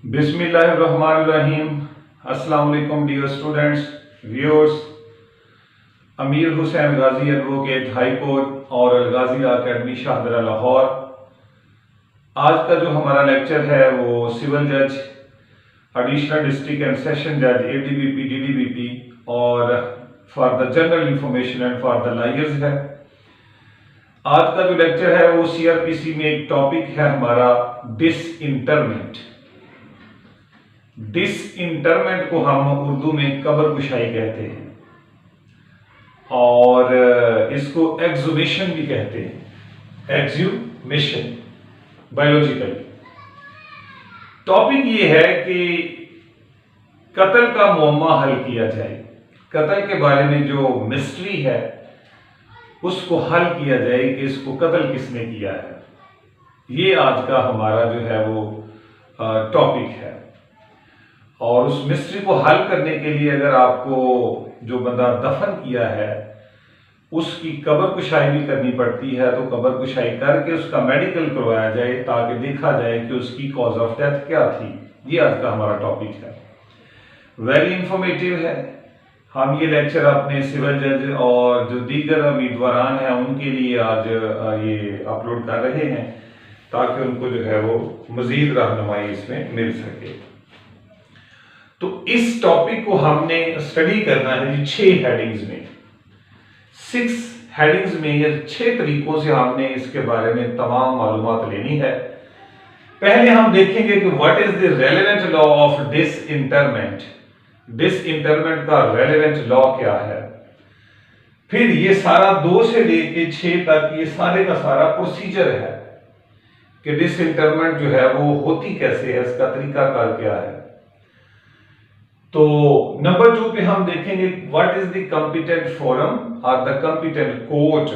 बिस्मिल्लाहिर्रहमानिर्रहीम। अस्सलाम वालेकुम dear students, viewers. Amir Hussain Ghazi advocate high court और अलगाजी अकेडमी शाहदरा लाहौर। आज का जो हमारा लेक्चर है वो सिविल जज, एडिशनल डिस्ट्रिक्ट एंड सेशन जज, एडीबीपी, डीडीबीपी और for the general information and for the lawyers है। आज का जो लेक्चर है वो सीआरपीसी में एक टॉपिक है हमारा डिसइंटरमेंट। डिसइंटरमेंट को हम उर्दू में कब्र कुशाई कहते हैं और इसको एक्सुमेशन भी कहते हैं। एक्सुमेशन बायोलॉजिकल टॉपिक ये है कि कत्ल का मुअम्मा हल किया जाए, कत्ल के बारे में जो मिस्ट्री है उसको हल किया जाए कि इसको कत्ल किसने किया है। ये आज का हमारा जो है वो टॉपिक है। और उस मिस्ट्री को हल करने के लिए अगर आपको जो बंदा दफन किया है उसकी कब्र कुशाई भी करनी पड़ती है, तो कब्र कुशाई करके उसका मेडिकल करवाया जाए ताकि देखा जाए कि उसकी कॉज ऑफ डेथ क्या थी। ये आज का हमारा टॉपिक है, वेरी इंफॉर्मेटिव है। हम ये लेक्चर अपने सिविल जज और जो दीगर उम्मीदवारान हैं उनके लिए आज ये अपलोड कर रहे हैं ताकि उनको जो है वो मजीद रहनुमाई इसमें मिल सके। तो इस टॉपिक को हमने स्टडी करना है जी 6 हेडिंग्स में, 6 हेडिंग्स में, या 6 तरीकों से हमने इसके बारे में तमाम मालूमात लेनी है। पहले हम देखेंगे कि what is the relevant law of disinterment, disinterment का रेलेवेंट लॉ क्या है। फिर ये सारा 2 से लेके 6 तक ये सारे का सारा प्रोसीजर है कि डिसइंटरमेंट जो है वो होती कैसे है, इसका तरीकाकार क्या है। तो नंबर 2 पे हम देखेंगे what is the competent forum और the competent court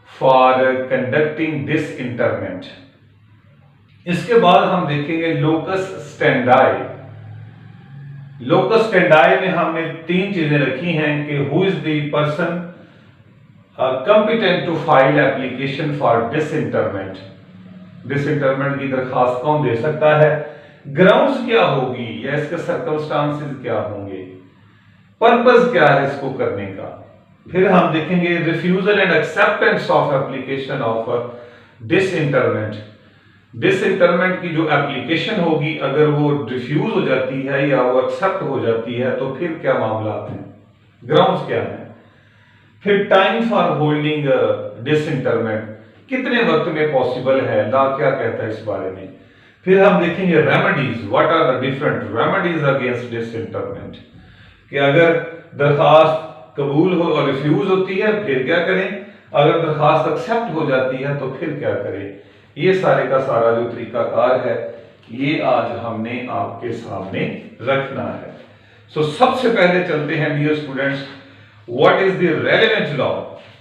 for conducting disinterment. इसके बाद हम देखेंगे लोकस स्टैंडाई। लोकस स्टैंडाई में हमने 3 चीजें रखी हैं कि who is the person competent to file application for disinterment, disinterment की दरखास्त कौन दे सकता है, ग्राउंड्स क्या होगी या इसके सर्कमस्टांसेस क्या होंगे, पर्पस क्या है इसको करने का। फिर हम देखेंगे refusal and acceptance of application of disinterment. Disinterment की जो एप्लीकेशन होगी अगर वो रिफ्यूज हो जाती है या वो एक्सेप्ट हो जाती है तो फिर क्या मामला हैं, ग्राउंड्स क्या है। फिर टाइम फॉर होल्डिंग डिसइंटरमेंट, कितने वक्त में पॉसिबल है, लॉ क्या कहता है इस बारे में। फिर हम देखेंगे remedies, what are the different remedies against disinterment, कि अगर दरखास्त कबूल हो और रिफ्यूज होती है फिर क्या करें, अगर दरखास्त एक्सेप्ट हो जाती है तो फिर क्या करें। ये सारे का सारा जो तरीकाकार है ये आज हमने आपके सामने रखना है। सो सबसे पहले चलते हैं dear students, what is the relevant law,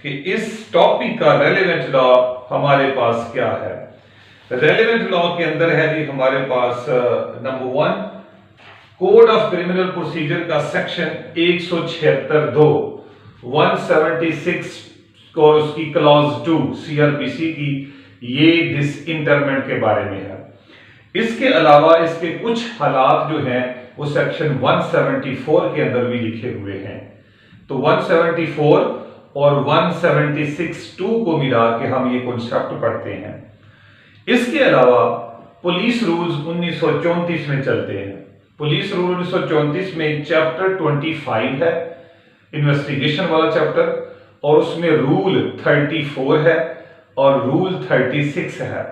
कि इस टॉपिक का रेलेवेंट लॉ हमारे पास क्या है। रेलेवेंट लॉ के अंदर है जी हमारे पास number 1 code of criminal procedure का सेक्शन 176(2), 176 को उसकी क्लॉज 2 सीआरपीसी की, ये डिसइंटरमेंट के बारे में है। इसके अलावा इसके कुछ हालात जो हैं वो सेक्शन 174 के अंदर भी लिखे हुए हैं। तो 174 और 176(2) को मिला के हम ये कॉन्सेप्ट पढ़ते हैं। इसके अलावा पुलिस रूल्स 1934 में चलते हैं। पुलिस रूल 1934 में चैप्टर 25 है, इन्वेस्टिगेशन वाला चैप्टर, और उसमें रूल 34 है और रूल 36 है।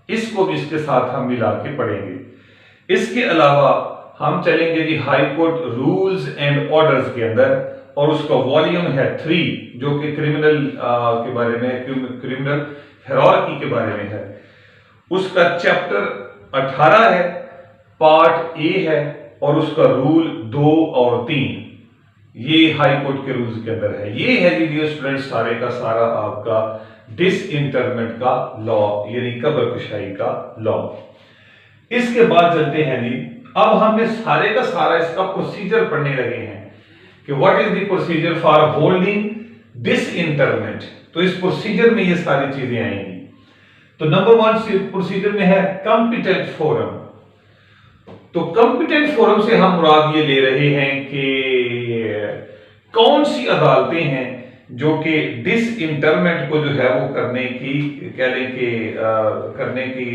इसको भी इसके साथ हम मिला के पढ़ेंगे। इसके अलावा हम चलेंगे जी high court rules and orders के अंदर, और उसका वॉल्यूम है 3 जो कि क्रिमिनल के बारे में, क्रिमिनल हायरार्की के बारे में है। उसका चैप्टर 18 है, पार्ट ए है, और उसका रूल 2 और 3 ये हाई कोर्ट के रूल्स के अंदर है। ये है डियर स्टूडेंट सारे का सारा आपका डिसइंटरमेंट का लॉ, यानी कब्र कुशाई का लॉ। इसके बाद चलते हैं जी, अब हमने सारे का सारा इसका प्रोसीजर पढ़ने लगे हैं कि what is the procedure for holding disinterment. तो इस प्रोसीजर में ये सारी चीजें आएंगी। तो नंबर 1 प्रोसीजर में है कॉम्पिटेंट फोरम। तो कॉम्पिटेंट फोरम से हम मुराद ये ले रहे हैं कि कौन सी अदालतें हैं जो कि डिसइंटरमेंट को जो है वो करने की कह लें कि करने की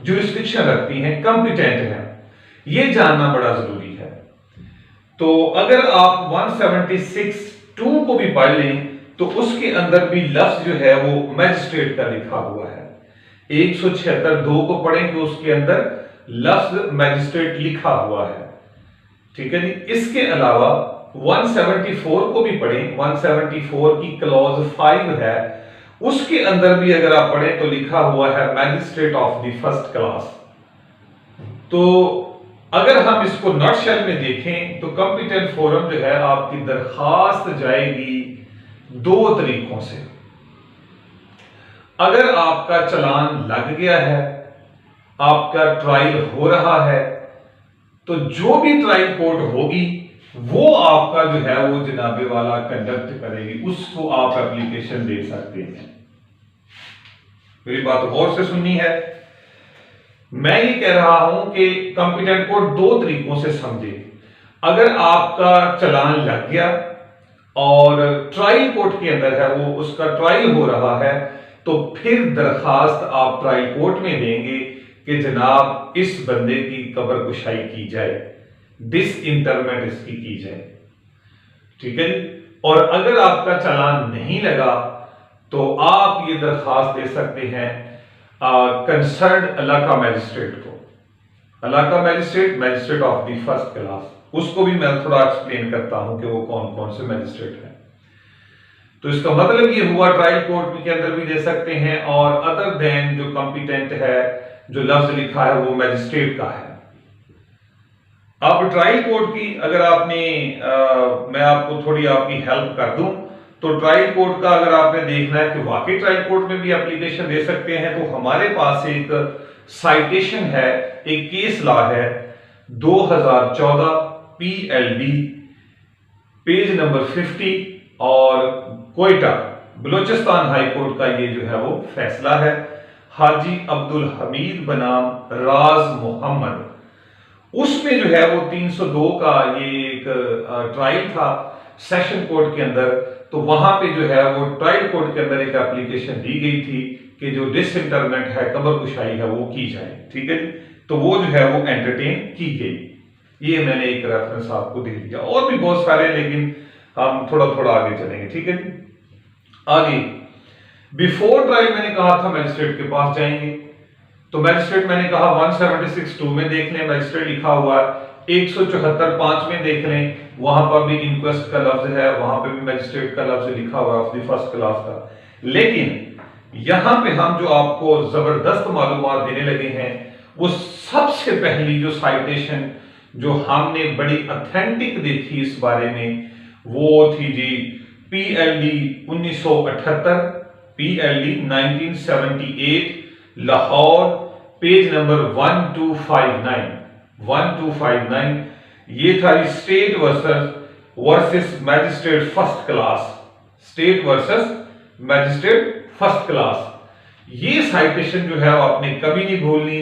जुरिस्डिक्शन रखती हैं, कॉम्पिटेंट हैं, ये जानना बड़ा जरूरी है। तो अगर आप 176(2) को भी पढ़ लें तो उसके अंदर भी लफ्ज जो है वो मैजिस्ट्रेट का लिखा हुआ है। 176(2) को पढ़ें तो उसके अंदर लफ्ज मैजिस्ट्रेट लिखा हुआ है, ठीक है जी। इसके अलावा 174 को भी पढ़ें, 174 की क्लॉज 5 है, उसके अंदर भी अगर आप पढ़ें तो लिखा हुआ है magistrate of the first class. तो अगर हम इसको नॉटशेल में देखें तो कॉम्पिटेंट फोरम जो है आपकी दरखास्त जाएगी दो तरीकों से। अगर आपका चालान लग गया है, आपका ट्रायल हो रहा है, तो जो भी ट्रायल कोर्ट होगी वो आपका जो है वो जनाबे वाला कंडक्ट करेगी, उसको आप एप्लीकेशन दे सकते हैं। मेरी बात गौर से सुननी है। मैं ये कह रहा हूं कि कॉम्पिटेंट कोर्ट दो तरीकों से समझे। अगर आपका चालान लग गया और ट्रायल कोर्ट के अंदर है, वो उसका ट्रायल हो रहा है, तो फिर दरखास्त आप ट्रायल कोर्ट में देंगे कि जनाब इस बंदे की कब्र कुशाई की जाए, डिसइंटरमेंट इसकी की जाए, ठीक है। और अगर आपका चालान नहीं लगा तो आप ये दरखास्त दे सकते हैं कंसर्न इलाका मैजिस्ट्रेट को। इलाका magistrate, magistrate of the first class, उसको भी मैं थोड़ा एक्सप्लेन करता हूं कि वो कौन कौन से मैजिस्ट्रेट हैं। तो इसका मतलब ये हुआ ट्रायल कोर्ट के अंदर भी दे सकते हैं, और अदर देन जो कॉम्पिटेंट है, जो लफ्ज लिखा है वो मैजिस्ट्रेट का है। अब ट्रायल कोर्ट की अगर आपने मैं आपको थोड़ी आपकी हेल्प कर दूं, तो ट्रायल कोर्ट का अगर आपने देखना है कि वाकई ट्रायल कोर्ट में भी एप्लीकेशन दे सकते हैं, तो हमारे पास एक साइटेशन है, एक केस लॉ है 2014 PLD पेज नंबर 50 और कोयटा बलोचिस्तान हाई कोर्ट का ये जो है वो फैसला है। हाजी अब्दुल हमीद बनाम राज मोहम्मद, उसमें जो है वो 302 का ये एक ट्रायल था सेशन कोर्ट के अंदर। तो वहां पे जो है वो ट्रायल कोर्ट के अंदर एक एप्लीकेशन दी गई थी कि जो डिसइंटरमेंट है, कब्र कुशाई है, वो की जाए, ठीक है। तो वो जो है वो एंटरटेन की गई। ये मैंने एक रेफरेंस आपको दे दिया, और भी बहुत सारे, लेकिन हम थोड़ा थोड़ा आगे चलेंगे, ठीक है। आगे बिफोर ट्रायल मैंने कहा था मैजिस्ट्रेट के पास जाएंगे, तो मैजिस्ट्रेट मैंने कहा 176(2) में देख लें, मैजिस्ट्रेट लिखा हुआ है। 174(5) में देख लें, वहां पर भी इंक्वेस्ट का लफ्ज है, वहां पे भी मैजिस्ट्रेट का लफ्ज लिखा हुआ है ऑफ द फर्स्ट क्लास का। लेकिन यहां पे हम जो आपको जबरदस्त मालूमात देने लगे हैं, वो सबसे पहली जो साइटेशन जो हमने बड़ी ऑथेंटिक देखी इस बारे में, वो थी जी PLD 1978, PLD 1978 Lahore page number 1259। ये था state versus magistrate first class, state versus magistrate first class. ये साइटेशन जो है आपने कभी नहीं भूलनी।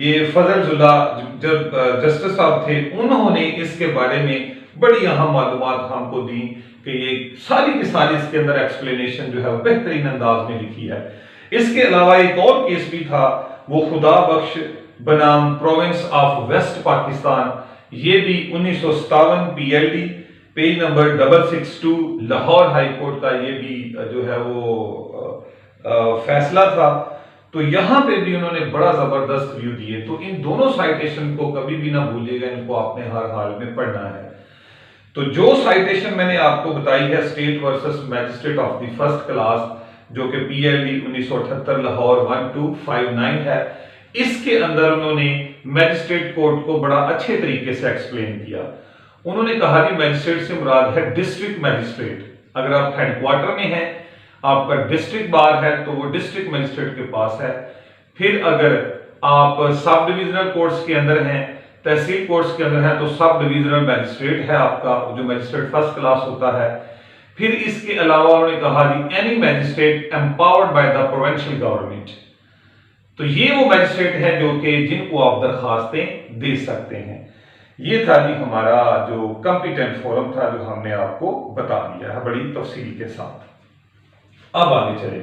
ये फजलजुल्ला जब जस्टिस साहब थे, उन्होंने इसके बारे में बड़ी अहम मालूमात हमको दी कि ये सारी की सारी इसके अंदर एक्सप्लेनेशन जो है बेहतरीन अंदाज में लिखी है। इसके अलावा एक और केस भी था, वो खुदा बख्श बनाम प्रोविंस ऑफ वेस्ट पाकिस्तान, ये भी 1957 PLD page number 662 Lahore high court का ये भी जो है वो फैसला था। तो यहां पे भी उन्होंने बड़ा जबरदस्त व्यू दिए। तो इन दोनों साइटेशन को कभी भी ना भूलिएगा, इनको आपने हर हाल में पढ़ना है। तो जो साइटेशन मैंने आपको बताई है state versus magistrate of the first class, जो कि PLD 1978 लाहौर 1259 है, इसके अंदर उन्होंने मैजिस्ट्रेट कोर्ट को बड़ा अच्छे तरीके से एक्सप्लेन किया। उन्होंने कहा कि मैजिस्ट्रेट से मुराद है डिस्ट्रिक्ट मैजिस्ट्रेट। अगर आप हेडक्वार्टर में हैं, आपका डिस्ट्रिक्ट बार है, तो वो डिस्ट्रिक्ट मैजिस्ट्रेट के पास है। फिर अगर आप सब डिविजनल कोर्ट्स के अंदर हैं, तहसील कोर्ट्स के अंदर हैं, तो सब डिविजनल मैजिस्ट्रेट है आपका, जो मैजिस्ट्रेट फर्स्ट क्लास होता है। फिर इसके अलावा उन्होंने कहा जी any magistrate empowered by the provincial government, तो ये वो मैजिस्ट्रेट हैं जो कि जिनको आप दरखास्तें दे सकते हैं। ये था जी हमारा जो कॉम्पिटेंट फोरम था जो हमने आपको बता दिया है बड़ी तफसील के साथ। अब आगे चले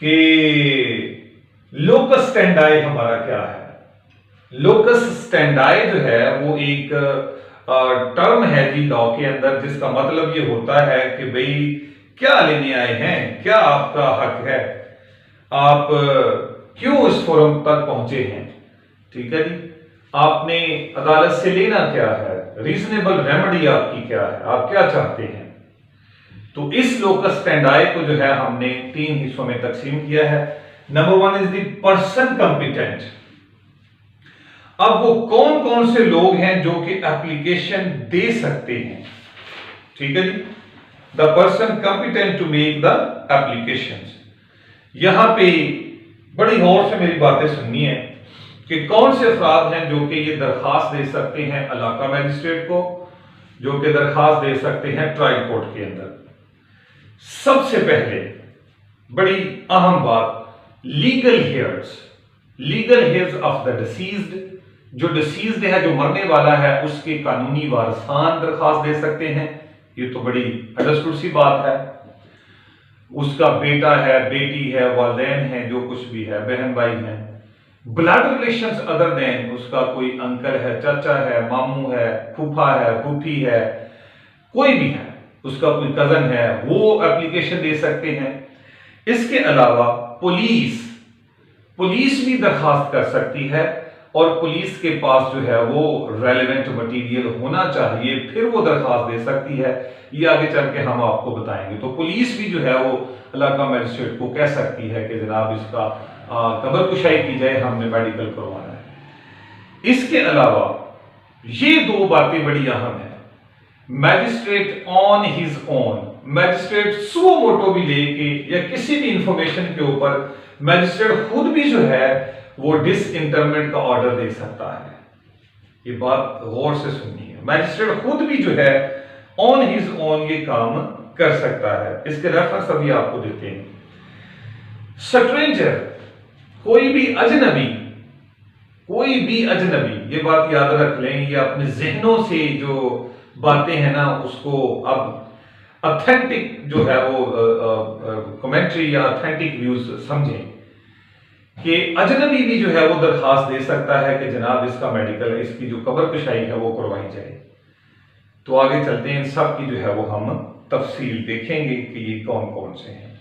कि लोकस स्टैंडाई हमारा क्या है। लोकस स्टैंडाई जो है वो एक टर्म है जी लॉ के अंदर, जिसका मतलब ये होता है कि भाई क्या लेने आए हैं, क्या आपका हक है, आप क्यों इस फोरम तक पहुंचे हैं। ठीक है जी, आपने अदालत से लेना क्या है, रीजनेबल रेमेडी आपकी क्या है, आप क्या चाहते हैं। तो इस लोकस स्टैंडाई को जो है हमने 3 हिस्सों में तकसीम किया है। Number 1 is the person competent. अब वो कौन कौन से लोग हैं जो कि एप्लीकेशन दे सकते हैं। ठीक है जी, the person competent to make the application. यहां पे बड़ी गौर से मेरी बातें सुननी है कि कौन से अफराद हैं जो कि ये दरखास्त दे सकते हैं इलाका मैजिस्ट्रेट को, जो कि दरखास्त दे सकते हैं ट्रायल कोर्ट के अंदर। सबसे पहले बड़ी अहम बात, legal hairs of the deceased. जो डिसीज्ड है, जो मरने वाला है, उसके कानूनी वारसान दरखास्त दे सकते हैं। ये तो बड़ी अंडरस्टूड सी बात है। उसका बेटा है, बेटी है, वालिदैन है, जो कुछ भी है, बहन भाई है, ब्लड रिलेशंस अदर देन, उसका कोई अंकल है, चाचा है, मामू है, फूफा है, फूफी है, कोई भी है, उसका कोई कजन है, वो एप्लीकेशन दे सकते हैं। इसके अलावा पुलिस भी दरखास्त कर सकती है, और पुलिस के पास जो है वो रेलेवेंट मटेरियल होना चाहिए, फिर वो दरखास्त दे सकती है। ये आगे चल के हम आपको बताएंगे। तो पुलिस भी जो है वो इलाका मैजिस्ट्रेट को कह सकती है कि जनाब इसका कब्र कुशाई की जाए, हमने मेडिकल करवाना है। इसके अलावा ये 2 बातें बड़ी अहम है। Magistrate on his own, magistrate suo motu भी लेके या किसी भी इंफॉर्मेशन के ऊपर मैजिस्ट्रेट खुद भी जो है वो डिसइंटरमेंट का ऑर्डर दे सकता है। ये बात गौर से सुननी है। मैजिस्ट्रेट खुद भी जो है ऑन हिज ओन ये काम कर सकता है। इसके रेफरेंस अभी आपको देते हैं। स्ट्रेंजर, कोई भी अजनबी, ये बात याद रख लें, ये अपने जहनों से जो बातें हैं ना उसको अब ऑथेंटिक जो है वो कमेंट्री या ऑथेंटिक व्यूज समझें कि अजनबी भी जो है वो दरखास्त दे सकता है कि जनाब इसका मेडिकल, इसकी जो कब्र कुशाई है वो करवाई जाए। तो आगे चलते हैं, इन सब की जो है वो हम तफसील देखेंगे कि ये कौन कौन से हैं।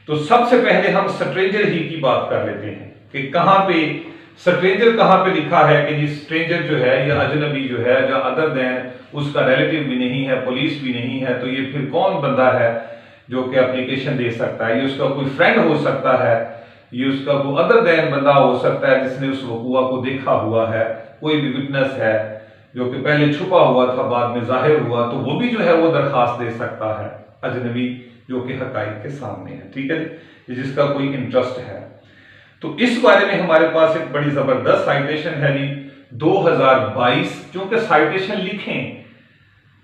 तो सबसे पहले हम स्ट्रेंजर ही की बात कर लेते हैं कि कहां पे स्ट्रेंजर कहां पे लिखा है कि जी स्ट्रेंजर जो है या अजनबी जो है, जो अदर देन उसका रिलेटिव भी नहीं है, पुलिस भी नहीं है, तो ये फिर कौन बंदा है जो कि एप्लीकेशन दे सकता है। ये उसका कोई फ्रेंड हो सकता है, ये उसका वो अदर देन बंदा हो सकता है जिसने उस वकूआ को देखा हुआ है, कोई भी विटनेस है जो कि पहले छुपा हुआ था बाद में जाहिर हुआ, तो वो भी जो है वो दरखास्त दे सकता है, अजनबी जो कि हकाइक के सामने है। ठीक है जी, जिसका कोई इंटरेस्ट है। तो इस बारे में हमारे पास एक बड़ी जबरदस्त साइटेशन है जी 2022। क्योंकि साइटेशन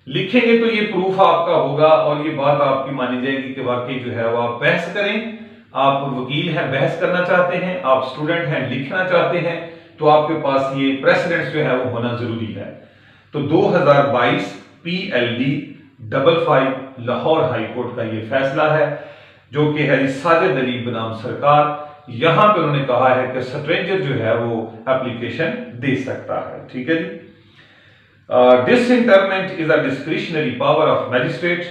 लिखेंगे तो ये प्रूफ आपका होगा और ये बात आपकी मानी जाएगी कि वाकई जो है वो आप बहस करें, आप वकील हैं, बहस करना चाहते हैं, आप स्टूडेंट हैं, लिखना चाहते हैं, तो आपके पास ये प्रेसिडेंट्स जो है वो होना जरूरी है। तो 2022 PLD 55 लाहौर हाई कोर्ट का ये फैसला है जो कि है साजिद अली बनाम सरकार। यहां पे उन्होंने कहा है कि स्ट्रेंजर जो है वो एप्लीकेशन दे सकता है। ठीक है जी। Disinterment is a discretionary power of magistrate.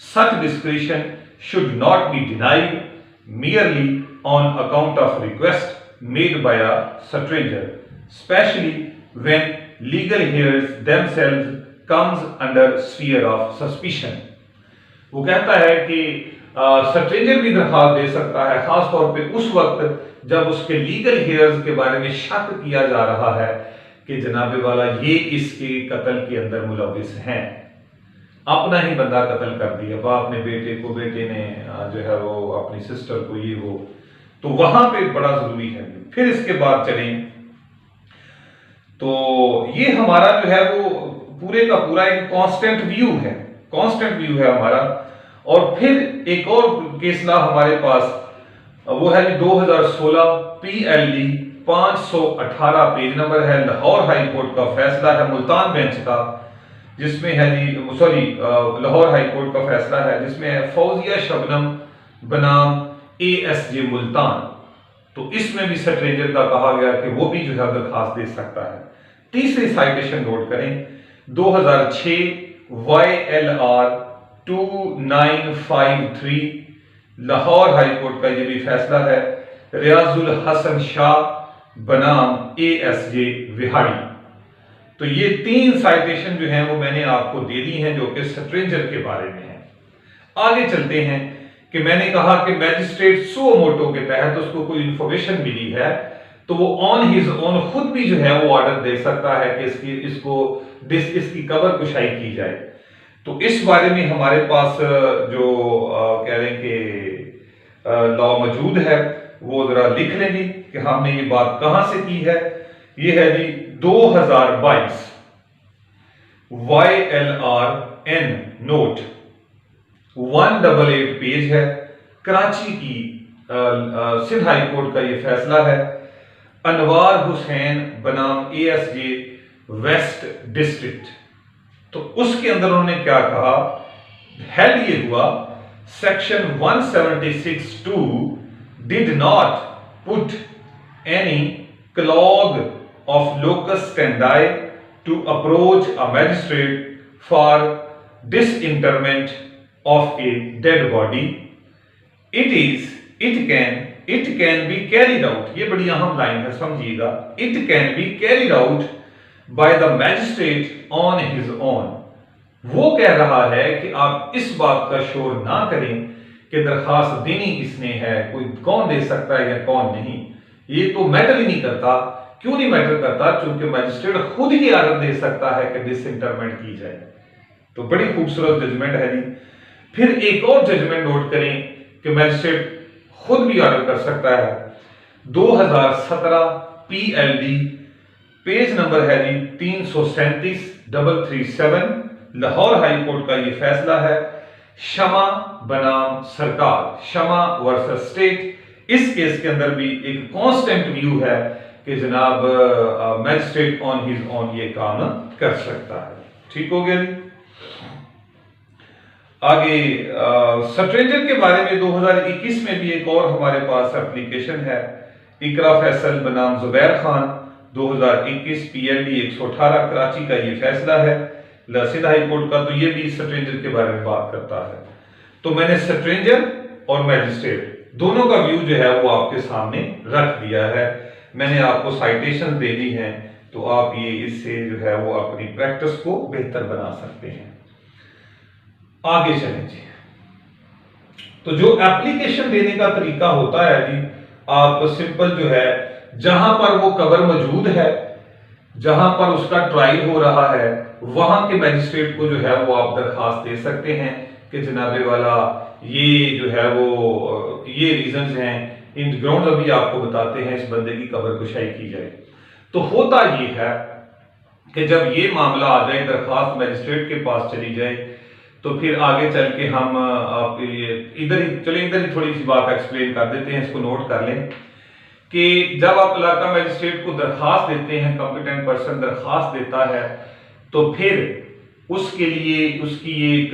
Such discretion should not be denied merely on account of request made by a stranger, especially when legal heirs themselves comes under sphere of suspicion। वो कहता है कि stranger भी दरखास्त दे सकता है, खास तौर पे उस वक्त जब उसके लीगल हेयर्स के बारे में शक किया जा रहा है कि जनाबे वाला ये इसके कत्ल के अंदर मुलविस हैं, अपना ही बंदा कत्ल कर दिया, बाप ने बेटे को, बेटे ने जो है वो अपनी सिस्टर को, ये वो, तो वहां पे बड़ा जरूरी है। फिर इसके बाद चलें तो ये हमारा जो है वो पूरे का पूरा एक कांस्टेंट व्यू है हमारा। और फिर एक और केस लॉ हमारे पास वो है जी 2016 PLD 518 पेज नंबर है, लाहौर हाई कोर्ट का फैसला है मुल्तान बेंच का, जिसमें है जी सॉरी लाहौर हाई कोर्ट का फैसला है जिसमें है फौजिया शबनम बनाम ASJ मुल्तान। तो इसमें भी स्ट्रेंजर का कहा गया कि वो भी जो है दरखास्त दे सकता है। तीसरी साइटेशन नोट करें 2006 YLR 2953 लाहौर हाई कोर्ट का ये भी फैसला है, रियाजुल हसन शाह बनाम ASJ विहाड़ी। तो ये 3 साइटेशन जो हैं वो मैंने आपको दे दी हैं जो कि स्ट्रेंजर के बारे में है। आगे चलते हैं कि मैंने कहा कि मैजिस्ट्रेट सुओ मोटो के तहत उसको कोई इंफॉर्मेशन मिली है तो वो ऑन हिज ओन खुद भी जो है वो ऑर्डर दे सकता है कि इसकी कबर कुशाई की जाए। तो इस बारे में हमारे पास जो कह रहे हैं कि लॉ मौजूद है वो जरा लिख लें जी कि हमने ये बात कहां से की है। ये है जी 2022 YLRN नोट 188 पेज है, कराची की सिंध हाई कोर्ट का ये फैसला है, अनवार हुसैन बनाम ASJ वेस्ट डिस्ट्रिक्ट। तो उसके अंदर उन्होंने क्या कहा, हेड ये हुआ section 176(2) did not put any clog of locus standi to approach a magistrate for disinterment of a dead body. It can be carried out, ये बड़ी अहम लाइन है समझिएगा, it can be carried out by the magistrate on his own. वो कह रहा है कि आप इस बात का शोर ना करें कि दरखास्त देनी किसने है, कोई कौन दे सकता है या कौन नहीं, ये तो मैटर ही नहीं करता। क्यों नहीं मैटर करता? क्योंकि मैजिस्ट्रेट खुद ही ऑर्डर दे सकता है कि डिसइंटरमेंट की जाए। तो बड़ी खूबसूरत जजमेंट है जी। फिर एक और जजमेंट नोट करें कि मैजिस्ट्रेट खुद भी ऑर्डर कर सकता है। 2017 PLD पेज नंबर है जी 337 लाहौर हाई कोर्ट का ये फैसला है, शमा बनाम सरकार, शमा वर्सेस स्टेट। इस केस के अंदर भी एक कांस्टेंट व्यू है कि जनाब मैजिस्ट्रेट ऑन हिज ऑन ये काम कर सकता है। ठीक हो गया जी। आगे स्ट्रेंजर के बारे में 2021 में भी एक और हमारे पास एप्लीकेशन है, इकरा फैसल बनाम जुबैर खान 2021 PLD 118 कराची का ये फैसला है सिंध हाई कोर्ट का। तो ये भी स्ट्रेंजर के बारे में बात करता है। तो मैंने स्ट्रेंजर और मैजिस्ट्रेट दोनों का व्यू जो है वो आपके सामने रख दिया है। मैंने आपको साइटेशन दे दी हैं, तो आप ये इससे जो है वो अपनी प्रैक्टिस को बेहतर बना सकते हैं। आगे चलें जी। तो जो एप्लीकेशन देने का तरीका होता है जी, आप सिंपल जो है जहां पर वो कबर मौजूद है, जहां पर उसका ट्रायल हो रहा है, वहां के मैजिस्ट्रेट को जो है वो आप दरखास्त दे सकते हैं कि जनाबे वाला ये जो है वो ये रीजंस हैं, इन ग्राउंड अभी आपको बताते हैं, इस बंदे की कबर कुशाई की जाए। तो होता ये है कि जब ये मामला आ जाए, दरखास्त मैजिस्ट्रेट के पास चली जाए, तो फिर आगे चल के हम आप ये इधर ही थोड़ी सी बात एक्सप्लेन कर देते हैं, इसको नोट कर लें कि जब आप इलाका मैजिस्ट्रेट को दरखास्त देते हैं, कॉम्पिटेंट पर्सन दरखास्त देता है, तो फिर उसके लिए उसकी एक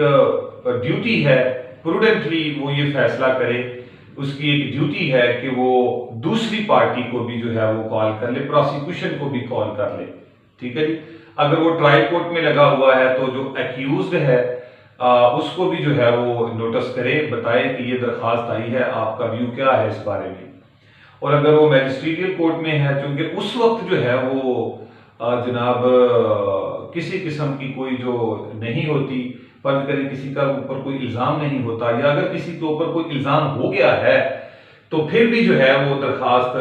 ड्यूटी है, प्रूडेंटली वो ये फैसला करे, उसकी एक ड्यूटी है कि वो दूसरी पार्टी को भी जो है वो कॉल कर ले, प्रोसिक्यूशन को भी कॉल कर ले। ठीक है जी। अगर वो ट्रायल कोर्ट में लगा हुआ है तो जो एक्यूज्ड है उसको भी जो है वो नोटिस करे, बताए कि ये दरखास्त आई है, आपका व्यू क्या है इस बारे में। और अगर वो मैजिस्ट्रेटियल कोर्ट में है, क्योंकि उस वक्त जो है वो जनाब किसी किस्म की कोई जो नहीं होती, फर्ज करें किसी का ऊपर कोई इल्जाम नहीं होता, या अगर किसी के ऊपर कोई इल्जाम हो गया है तो फिर भी जो है वो दरखास्त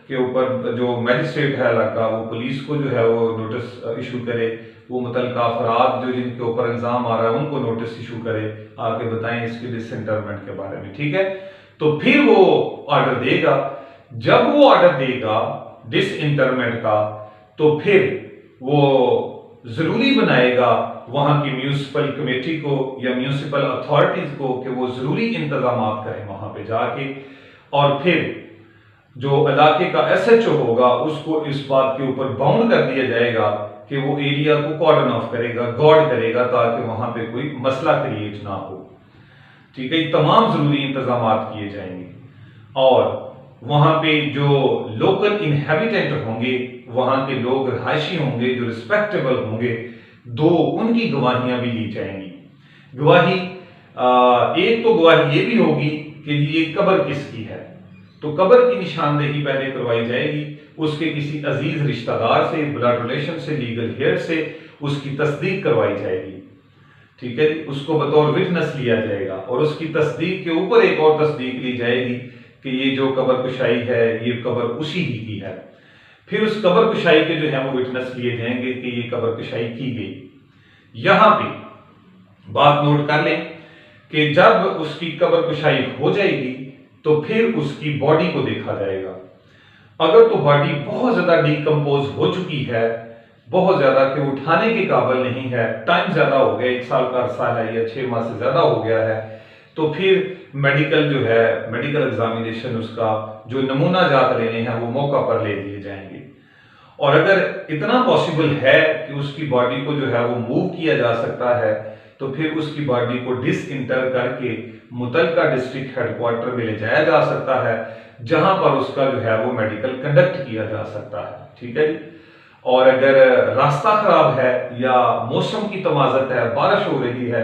के ऊपर जो मैजिस्ट्रेट है इलाका, वो पुलिस को जो है वो नोटिस इशू करे, वो मुतल्लिका अफराद जो जिनके ऊपर इल्जाम आ रहा है उनको नोटिस इशू करे, आके बताएं इसके डिसइंटरमेंट के बारे में। ठीक है। तो फिर वो ऑर्डर देगा। जब वो ऑर्डर देगा डिसइंटरमेंट का, तो फिर वो जरूरी बनाएगा वहां की म्यूनिसिपल कमेटी को या म्यूनिसिपल अथॉरिटीज को कि वो जरूरी इंतजाम करें वहां पे जाके, और फिर जो इलाके का एसएचओ होगा उसको इस बात के ऊपर बाउंड कर दिया जाएगा कि वो एरिया को कॉर्डन ऑफ करेगा, गार्ड करेगा, ताकि वहां पे कोई मसला क्रिएट ना हो। ठीक है, तमाम जरूरी इंतजाम किए जाएंगे और वहां पे जो लोकल इनहेबिटेंट होंगे, वहां के लोग रहायशी होंगे जो रिस्पेक्टेबल होंगे, उनकी गवाहियां भी ली जाएंगी। गवाही एक तो गवाही ये भी होगी कि ये कब्र किसकी है, तो कब्र की निशानदेही पहले करवाई जाएगी, उसके किसी अजीज रिश्तेदार से, ब्लड रिलेशन से, लीगल हेयर से उसकी तस्दीक करवाई जाएगी। ठीक है, उसको बतौर विटनेस लिया जाएगा और उसकी तस्दीक के ऊपर एक और तस्दीक ली जाएगी कि ये जो कब्र कुशाई है ये कब्र उसी ही की है। फिर उस कब्र कुशाई के जो है वो विटनेस लिए जाएंगे कि ये कब्र कुशाई की गई। यहां पे बात नोट कर लें कि जब उसकी कब्र कुशाई हो जाएगी तो फिर उसकी बॉडी को देखा जाएगा। अगर तो बॉडी बहुत ज्यादा डिकम्पोज हो चुकी है, बहुत ज्यादा कि उठाने के काबिल नहीं है, टाइम ज्यादा हो गया, 1 साल का अरसा है या 6 माह से ज्यादा हो गया है, तो फिर मेडिकल जो है, मेडिकल एग्जामिनेशन, उसका जो नमूना जात लेने हैं वो मौका पर ले लिए जाएंगे। और अगर इतना पॉसिबल है कि उसकी बॉडी को जो है वो मूव किया जा सकता है तो फिर उसकी बॉडी को डिसइंटर करके मुतलका डिस्ट्रिक्ट हेडक्वार्टर में ले जाया जा सकता है, जहां पर उसका जो है वो मेडिकल कंडक्ट किया जा सकता है। ठीक है जी। और अगर रास्ता खराब है या मौसम की तमाज़त है, बारिश हो रही है,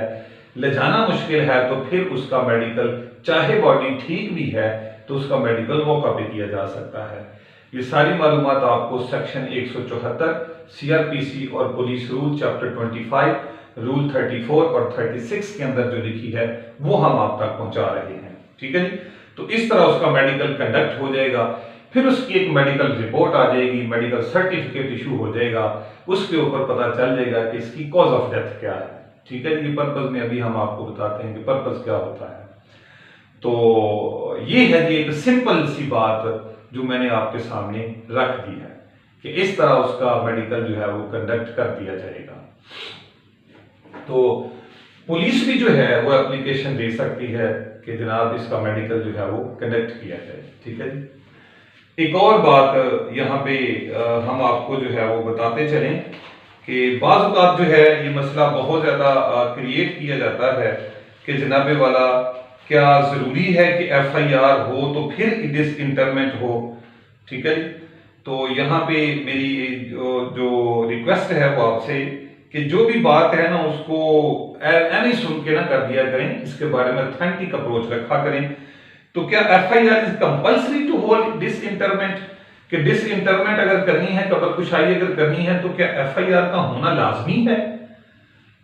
ले जाना मुश्किल है, तो फिर उसका मेडिकल, चाहे बॉडी ठीक भी है तो उसका मेडिकल मौका पे किया जा सकता है। ये सारी मालूमात आपको सेक्शन 174 सीआरपीसी और पुलिस रूल चैप्टर 25 रूल 34 और 36 के अंदर जो लिखी है वो हम आप तक पहुंचा रहे हैं। ठीक है जी। तो इस तरह उसका मेडिकल कंडक्ट हो जाएगा, फिर उसकी एक मेडिकल रिपोर्ट आ जाएगी, मेडिकल सर्टिफिकेट इशू हो जाएगा, उसके ऊपर पता चल जाएगा कि इसकी कॉज ऑफ डेथ क्या है। ठीक है, ये पर्पज में अभी हम आपको बताते हैं कि पर्पज क्या होता है। तो ये है जी एक सिंपल सी बात जो मैंने आपके सामने रख दी है कि इस तरह उसका मेडिकल जो है वो कंडक्ट कर दिया जाएगा। तो पुलिस भी जो है वो एप्लीकेशन दे सकती है कि जनाब इसका मेडिकल जो है वो कंडक्ट किया जाए। ठीक है जी। एक और बात यहाँ पे हम आपको जो है वो बताते चलें कि बाज़ औक़ात जो है ये मसला बहुत ज़्यादा क्रिएट किया जाता है कि जनाबे वाला क्या ज़रूरी है कि FIR हो तो फिर डिसइंटरमेंट हो। ठीक है जी। तो यहाँ पे मेरी जो रिक्वेस्ट है वो आपसे कि जो भी बात है ना उसको ऐनी सुन के ना कर दिया करें, इसके बारे में ऑथेंटिक अप्रोच रखा करें। तो क्या FIR is compulsory to hold disinterment, कि डिसइंटरमेंट अगर करनी है, कब्र कुशाई अगर करनी है तो क्या FIR का होना लाजमी है?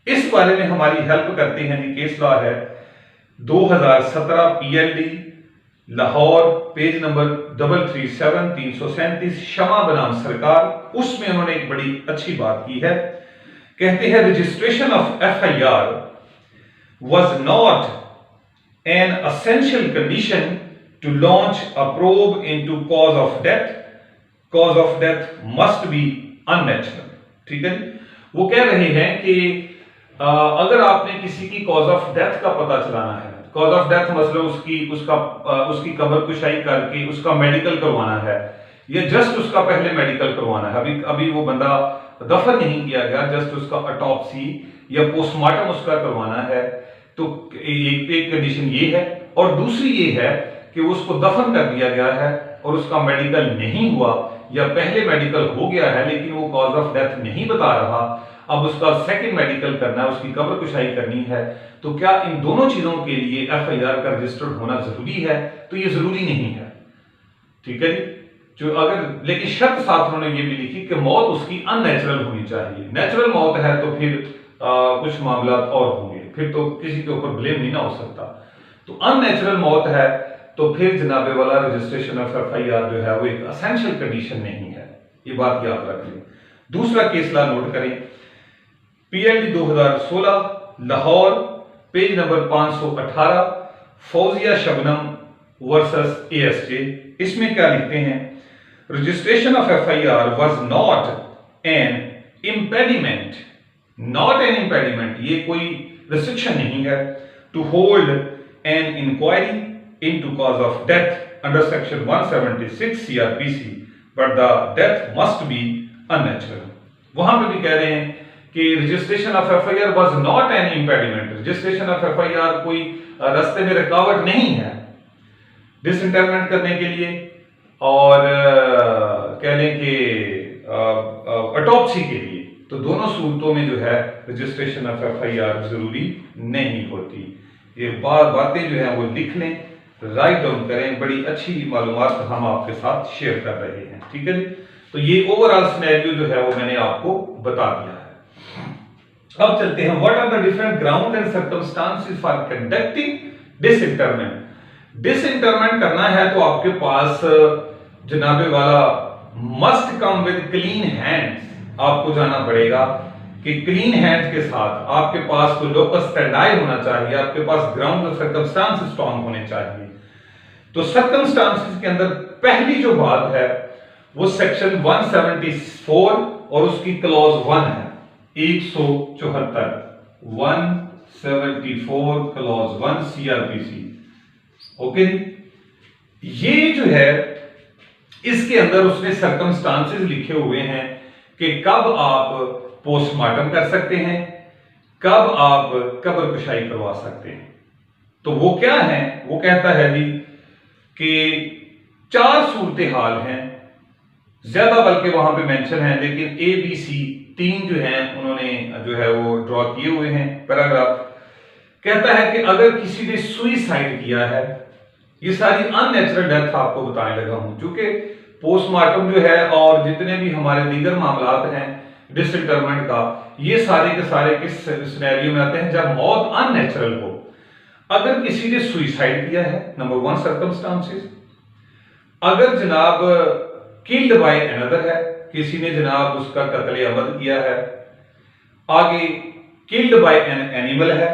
इस बारे में हमारी हेल्प करते हैं जी केस लॉ है 2017 PLD लाहौर, पेज नंबर 337 337 शमा बनाम सरकार। उसमें उन्होंने एक बड़ी अच्छी बात की है। कहते हैं registration of FIR was not an essential condition to launch a probe into cause of death. Cause of death must be unnatural. ठीक है, वो कह रहे हैं कि अगर आपने किसी की कॉज ऑफ डेथ का पता चलाना है, कॉज ऑफ डेथ मतलब उसकी कब्र कुशाई करके उसका मेडिकल करवाना है, या जस्ट उसका पहले मेडिकल करवाना है, अभी वो बंदा दफन नहीं किया गया, जस्ट उसका ऑटोप्सी या पोस्टमार्टम उसका करवाना है, तो एक कंडीशन ये है। और दूसरी ये है कि उसको दफन कर दिया गया है और उसका मेडिकल नहीं हुआ, या पहले मेडिकल हो गया है लेकिन वो कॉज ऑफ डेथ नहीं बता रहा, अब उसका सेकंड मेडिकल करना है, उसकी कब्र कुशाई करनी है, तो क्या इन दोनों चीजों के लिए FIR का रजिस्टर्ड होना जरूरी है? तो ये जरूरी नहीं है। ठीक है जी। जो अगर लेकिन शर्त साथ उन्होंने ये भी लिखी कि मौत उसकी अननेचुरल होनी चाहिए। नेचुरल मौत है तो फिर कुछ मामला और होंगे, फिर तो किसी के ऊपर ब्लेम नहीं ना हो सकता। तो अननेचुरल मौत है तो फिर जनाबे वाला रजिस्ट्रेशन ऑफ FIR जो है वो एक असेंशियल कंडीशन नहीं है, ये बात याद रख लें। दूसरा केस ला नोट करें, PLD 2016 Lahore, page number 518 Fauzia Shabnam versus ASJ। इसमें क्या लिखते हैं? Registration of FIR was not an impediment, not an impediment, ये कोई रिस्ट्रिक्शन नहीं है, to hold an inquiry into cause of death under section 176 CRPC, but the death must be unnatural. वहां पे भी कह रहे हैं कि registration of FIR was not an impediment. Registration of FIR कोई रास्ते में रुकावट नहीं है डिसइंटरमेंट करने के लिए, और कह लें कि ऑटोप्सी के लिए। तो दोनों सूरतों में जो है रजिस्ट्रेशन ऑफ FIR जरूरी नहीं होती। ये बातें जो है वो लिख लें, राइट डाउन करें, बड़ी अच्छी मालूमात हम आपके साथ शेयर कर रहे हैं, ठीक है जी। तो ये ओवरऑल सिनेरियो जो है वो मैंने आपको बता दिया है। अब चलते हैं, what are the different ground and circumstances for conducting disinterment. Disinterment करना है तो आपके पास जनाबे वाला must come with clean hands. आपको जाना पड़ेगा कि क्लीन हैंड्स के साथ आपके पास तो लोकस स्टैंडाई होना चाहिए, आपके पास ग्राउंड और सर्कमस्टांसेस स्ट्रांग होने चाहिए। तो सर्कमस्टांसेस के अंदर पहली जो बात है वो सेक्शन 174 और उसकी क्लॉज 1 है, 174 174 क्लॉज 1 CRPC। ओके, ये जो है इसके अंदर उसने सर्कमस्टांसेस लिखे हुए हैं कि कब आप पोस्टमार्टम कर सकते हैं, कब आप कब्र कुशाई करवा सकते हैं। तो वो क्या है, वो कहता है जी कि 4 सूरत हाल हैं, ज्यादा बल्कि वहां पे मेंशन है, लेकिन ABC 3 जो हैं उन्होंने जो है वो ड्रॉ किए हुए हैं पैराग्राफ। कहता है कि अगर किसी ने सुइसाइड किया है, ये सारी अननेचुरल डेथ आपको बताने लगा हूं, क्योंकि पोस्टमार्टम जो है और जितने भी हमारे दीगर मामलात हैं डिसइंटरमेंट का, ये सारे के सारे किस सिनेरियो में आते हैं जब मौत अननेचुरल हो। अगर किसी ने सुइसाइड किया है, नंबर 1 सर्कमस्टांसेस। अगर जनाब किल्ड बाय अनदर है, किसी ने जनाब उसका कत्ले अमद किया है। आगे किल्ड बाय एन एनिमल है,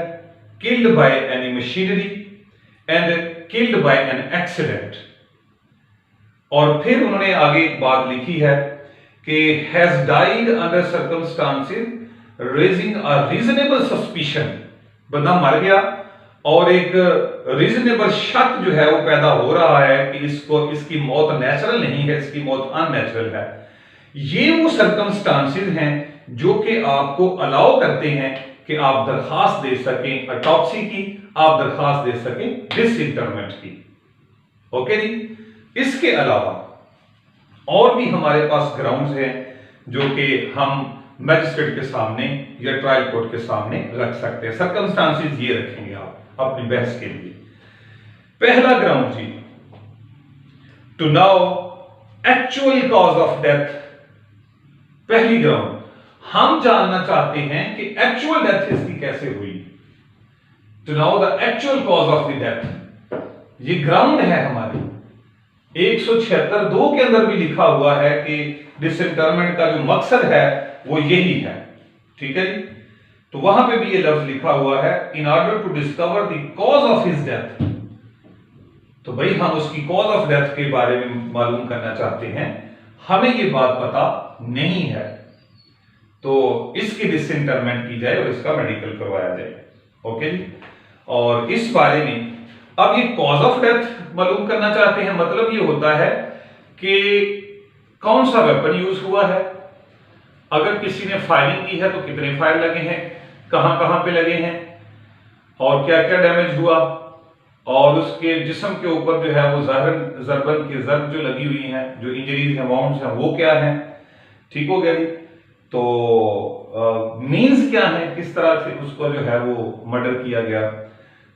killed by any machinery and killed by an accident. और फिर उन्होंने आगे एक बात लिखी है कि has died under circumstances raising a reasonable suspicion. बंदा मर गया और एक रीजनेबल शक जो है वो पैदा हो रहा है कि इसकी मौत नेचुरल नहीं है, इसकी मौत अननेचुरल है। ये वो सर्कमस्टांसेस हैं जो कि आपको अलाउ करते हैं कि आप दरखास्त दे सकें ऑटोप्सी की, आप दरखास्त दे सकें डिसइंटरमेंट की। ओके जी। इसके अलावा और भी हमारे पास ग्राउंड्स हैं जो कि हम मैजिस्ट्रेट के सामने या ट्रायल कोर्ट के सामने रख सकते हैं। सर्कमस्टांसेस ये रखेंगे आप अपनी बहस के लिए। पहला ग्राउंड जी, to know actual cause of death. पहली ग्राउंड, हम जानना चाहते हैं कि एक्चुअल डेथ इसकी कैसे हुई। To know the actual cause of the death, ये ग्राउंड है हमारी। 176(2) के अंदर भी लिखा हुआ है कि डिसइंटरमेंट का जो मकसद है वो यही है, ठीक है जी। तो वहां पे भी ये लफ्ज लिखा हुआ है, in order to discover the cause of his death. तो भाई हम उसकी कॉज ऑफ डेथ के बारे में मालूम करना चाहते हैं, हमें ये बात पता नहीं है, तो इसकी डिसइंटरमेंट की जाए और इसका मेडिकल करवाया जाए। ओके जी। और इस बारे में अब ये कॉज ऑफ डेथ मालूम करना चाहते हैं, मतलब ये होता है कि कौन सा वेपन यूज हुआ है, अगर किसी ने फायरिंग की है तो कितने फायर लगे हैं, कहां कहां पे लगे हैं, और क्या क्या डैमेज हुआ, और उसके जिस्म के ऊपर जो है वो जरबन की जर्ब जो लगी हुई हैं, जो इंजरीज हैं, वाउंड्स हैं, वो क्या है। ठीक हो गया जी। तो मींस क्या है, किस तरह से उसको जो है वो मर्डर किया गया।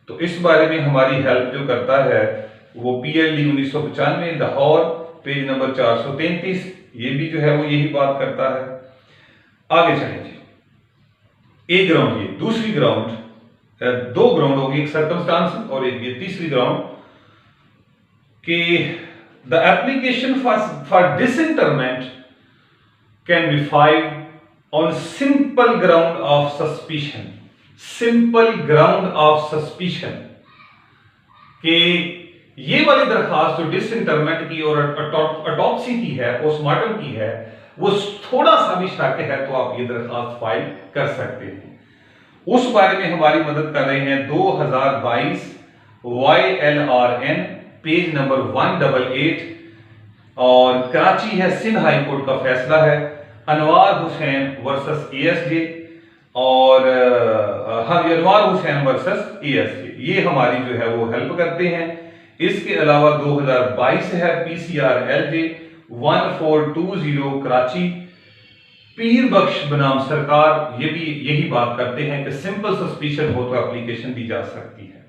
तो इस बारे में हमारी हेल्प जो करता है वो PLD 1995 लाहौर, पेज नंबर 433, ये भी जो है वो यही बात करता है। आगे चलें जी। एक ग्राउंड, ये दूसरी ग्राउंड, 2 ग्राउंड होगी, एक सर्कमस्टांस और एक ये तीसरी ग्राउंड, कि the application for disinterment can be filed on simple ground of suspicion. Simple ground of suspicion कि ये वाली दरखास्त जो डिसइंटरमेंट की और ऑटोप्सी की है, पोस्टमार्टम की है, वो थोड़ा सा भी शक है तो आप ये दरखास्त फाइल कर सकते हैं। उस बारे में हमारी मदद कर रहे हैं 2022 YLRN पेज नंबर 188, और कराची है सिंध हाई कोर्ट का फैसला है अनवार हुसैन वर्सेस एएसजे, और अनवार हुसैन वर्सेस एएसजे, ये हमारी जो है वो हेल्प करते हैं। इसके अलावा 2022 है पीसीआर एलजे 1420 कराची, पीर बख्श बनाम सरकार, ये भी यही बात करते हैं कि सिंपल सस्पिशन हो तो एप्लीकेशन दी जा सकती है।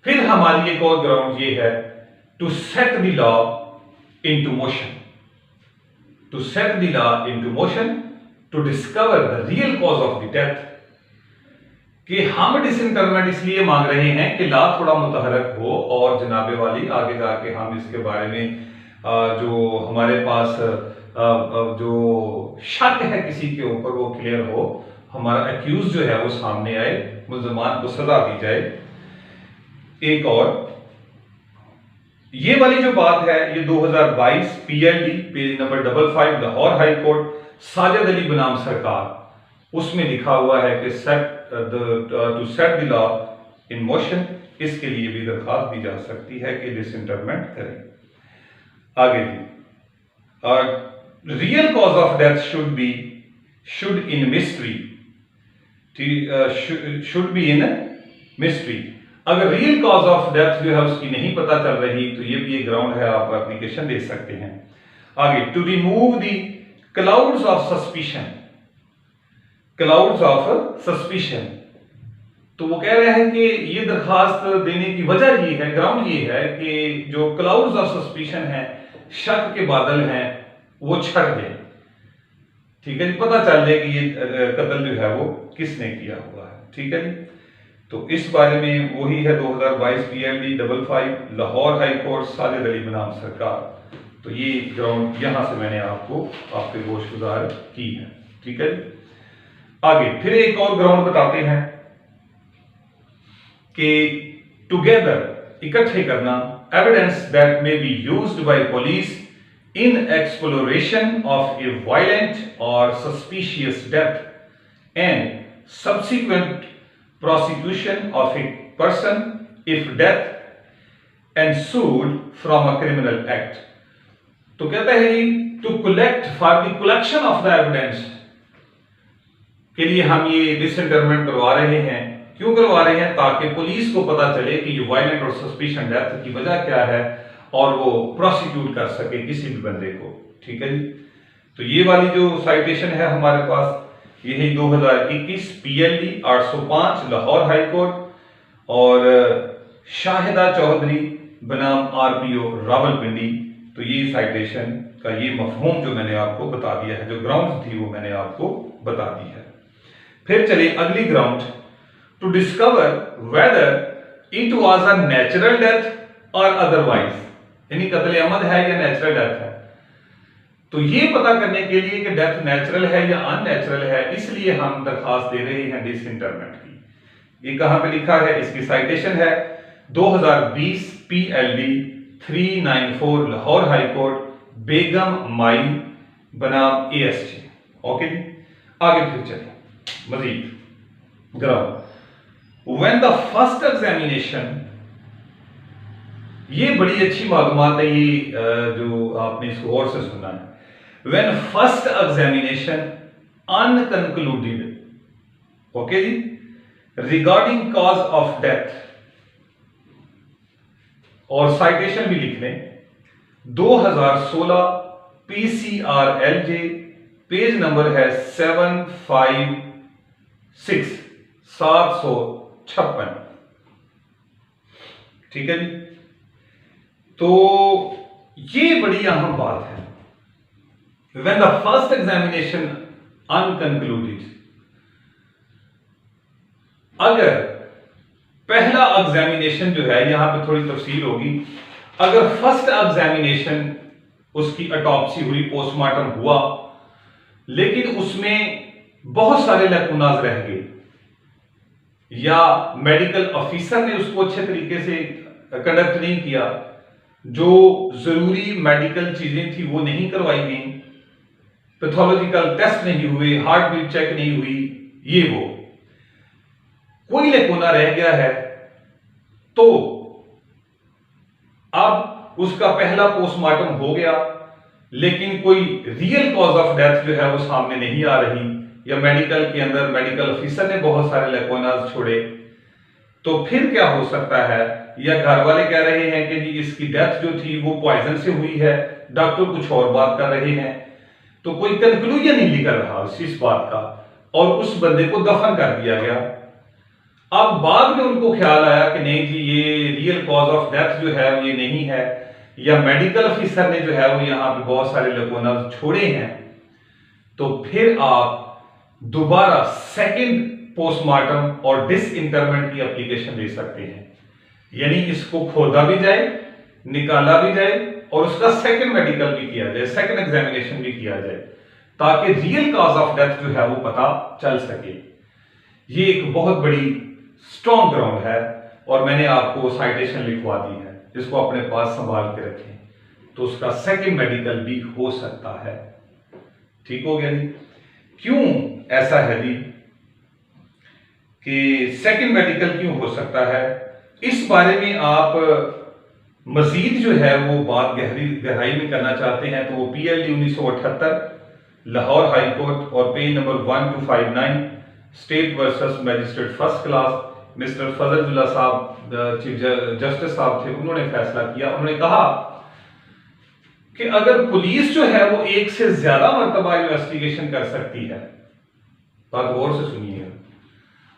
फिर हमारी एक और ग्राउंड ये है to set the law into motion, to set the law into motion to discover the real cause of the death, कि हम डिसइंटरमेंट इसलिए मांग रहे हैं कि लॉ थोड़ा मुतहरक हो और जनाबे वाली आगे जाके हम इसके बारे में जो हमारे पास जो शक है किसी के ऊपर वो क्लियर हो, हमारा एक्यूज जो है वो सामने आए, मुल्ज़मान को सजा दी जाए। एक और ये वाली जो बात है ये 2022 PLD page number 55 Lahore high court Sajid Ali बनाम सरकार, उसमें लिखा हुआ है कि to set the law in motion, इसके लिए भी दरखास्त दी जा सकती है कि डिसइंटरमेंट करें। आगे जी, real cause of death should in mystery, should be in mystery. अगर रियल कॉज ऑफ डेथ जो है उसकी नहीं पता चल रही तो ये भी एक ग्राउंड है, आप एप्लीकेशन दे सकते हैं। आगे, to remove the clouds of suspicion, clouds of suspicion, तो वो कह रहे हैं कि ये दरखास्त देने की वजह ये है, ग्राउंड ये है कि जो क्लाउड्स ऑफ सस्पिशन है, शक के बादल हैं, वो छट गए। ठीक है जी, पता चल जाए कि ये कत्ल जो है वो किसने किया हुआ है। ठीक है जी, तो इस बारे में वही है 2022 PLD 55 Lahore high court Sajid Ali बनाम सरकार। तो ये ग्राउंड यहां से मैंने आपको आपके गोशगुजार की है। ठीक है जी, आगे फिर एक और ग्राउंड बताते हैं कि टुगेदर इकट्ठे करना evidence that may be used by police in exploration of a violent or suspicious death and subsequent prosecution of a person if death ensued from a criminal act। तो कहता है to collect for the collection of the evidence के लिए हम ये डिसइंटरमेंट करवा रहे हैं। क्यों करवा रहे हैं? ताकि पुलिस को पता चले कि ये वायलेंट और सस्पिशन डेथ की वजह क्या है और वो प्रोसिक्यूट कर सके किसी भी बंदे को। ठीक है जी, तो ये वाली जो साइटेशन है हमारे पास ये है 2021 पीएलडी 805 लाहौर हाई कोर्ट और शाहिदा चौधरी बनाम आरपीओ रावलपिंडी। तो ये साइटेशन का ये मफहूम जो मैंने आपको बता दिया है, जो ग्राउंड थी वो मैंने आपको बता दी है। फिर चले अगली ground, to discover whether it was a natural death और अदरवाइज, यानी कत्ल अमद है या नेचुरल डेथ है। तो ये पता करने के लिए कि डेथ नेचुरल है या अननेचुरल है, इसलिए हम दरखास्त दे रहे हैं डिसइंटरमेंट की। ये कहां पे लिखा है? इसकी साइटेशन है 2020 PLD 394 Lahore high court Begum Mai बनाम एएसजे। ओके जी, आगे फिर चलिए मजीद ground. When the first examination, ये बड़ी अच्छी मालूमात है, ये जो आपने इसको गौर से सुना है। When first examination unconcluded, okay जी, रिगार्डिंग कॉज ऑफ डेथ, और साइटेशन भी लिख लें 2016 पीसीआर एलजे पेज नंबर है 756। ठीक है जी, तो ये बड़ी अहम बात है। When the first examination unconcluded, अगर पहला एग्जामिनेशन जो है, यहां पे थोड़ी तफसील होगी, अगर फर्स्ट एग्जामिनेशन उसकी ऑटोप्सी हुई, पोस्टमार्टम हुआ, लेकिन उसमें बहुत सारे लैकुनाज रह गए या मेडिकल ऑफिसर ने उसको अच्छे तरीके से कंडक्ट नहीं किया, जो जरूरी मेडिकल चीजें थी वो नहीं करवाई गई, पैथोलॉजिकल टेस्ट नहीं हुए, हार्ट बीट चेक नहीं हुई, ये वो कोई लैकुना रह गया है, तो अब उसका पहला पोस्टमार्टम हो गया, लेकिन कोई रियल कॉज ऑफ डेथ जो है वो सामने नहीं आ रही, या मेडिकल के अंदर मेडिकल ऑफिसर ने बहुत सारे लेकोनाज छोड़े, तो फिर क्या हो सकता है? या घर वाले कह रहे हैं कि जी इसकी डेथ जो थी वो पॉइजन से हुई है, डॉक्टर कुछ और बात कर रहे हैं, तो कोई कंक्लूजन नहीं निकल रहा इस बात का, और उस बंदे को दफन कर दिया गया। अब बाद में उनको ख्याल आया कि नहीं जी ये रियल कॉज ऑफ डेथ जो है ये नहीं है, या मेडिकल ऑफिसर ने जो है वो यहाँ पे बहुत सारे लेकोनाज छोड़े हैं, तो फिर आप दोबारा सेकंड पोस्टमार्टम और डिसइंटरमेंट की एप्लीकेशन दे सकते हैं। यानी इसको खोदा भी जाए, निकाला भी जाए, और उसका सेकंड मेडिकल भी किया जाए, सेकंड एग्जामिनेशन भी किया जाए, ताकि रियल कॉज ऑफ डेथ जो है वो पता चल सके। ये एक बहुत बड़ी स्ट्रॉन्ग ग्राउंड है, और मैंने आपको साइटेशन लिखवा दी है, जिसको अपने पास संभाल के रखें, तो उसका सेकंड मेडिकल भी हो सकता है। ठीक हो गया जी? क्यों ऐसा है जी कि सेकंड मेडिकल क्यों हो सकता है? इस बारे में आप मजीद जो है वो बात गहराई में करना चाहते हैं, तो वो PLD 1978 लाहौर हाई कोर्ट और page number 1259 state versus magistrate first class, mister Fazlullah साहब चीफ जस्टिस साहब थे, उन्होंने फैसला किया। उन्होंने कहा कि अगर पुलिस जो है वो एक से ज्यादा मर्तबा इन्वेस्टिगेशन कर सकती है, बात गौर से सुनिएगा,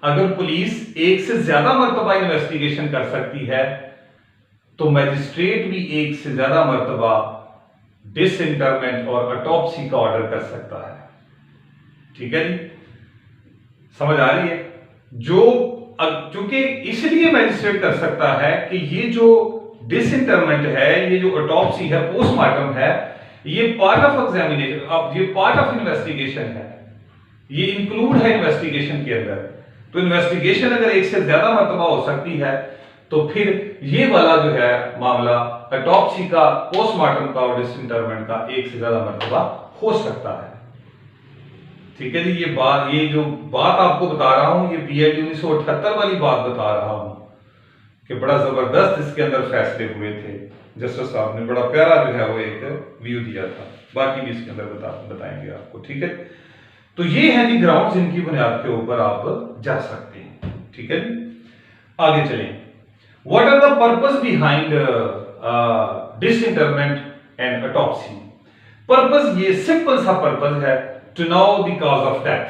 अगर पुलिस एक से ज्यादा मर्तबा इन्वेस्टिगेशन कर सकती है, तो मैजिस्ट्रेट भी एक से ज्यादा मर्तबा डिसइंटरमेंट और ऑटोप्सी का ऑर्डर कर सकता है। ठीक है जी? समझ आ रही है? चूंकि इसलिए मैजिस्ट्रेट कर सकता है कि ये जो डिसइंटरमेंट है, ये जो ऑटोप्सी है, पोस्टमार्टम है, ये पार्ट ऑफ एग्जामिनेशन, अब ये पार्ट ऑफ इन्वेस्टिगेशन है, ये इंक्लूड है इन्वेस्टिगेशन के अंदर। तो इन्वेस्टिगेशन अगर एक से ज्यादा मर्तबा हो सकती है, तो फिर ये वाला जो है मामला ऑटोप्सी का, पोस्टमार्टम का और डिसइंटरमेंट का एक से ज्यादा मर्तबा हो सकता है। ठीक है जी? ये जो बात आपको बता रहा हूं, ये PLD 1978 वाली बात बता रहा हूं कि बड़ा जबरदस्त इसके अंदर फैसले हुए थे। जस्टिस साहब ने बड़ा प्यारा जो है वो एक व्यू दिया था, बाकी भी इसके अंदर बताएंगे आपको। ठीक है? तो ये है जी ग्राउंड्स, जिनकी बुनियाद के ऊपर आप जा सकते हैं। ठीक है जी? आगे चलें। What are the purpose behind disinterment and autopsy? Purpose, ये सिंपल सा पर्पस है, to know the cause of death,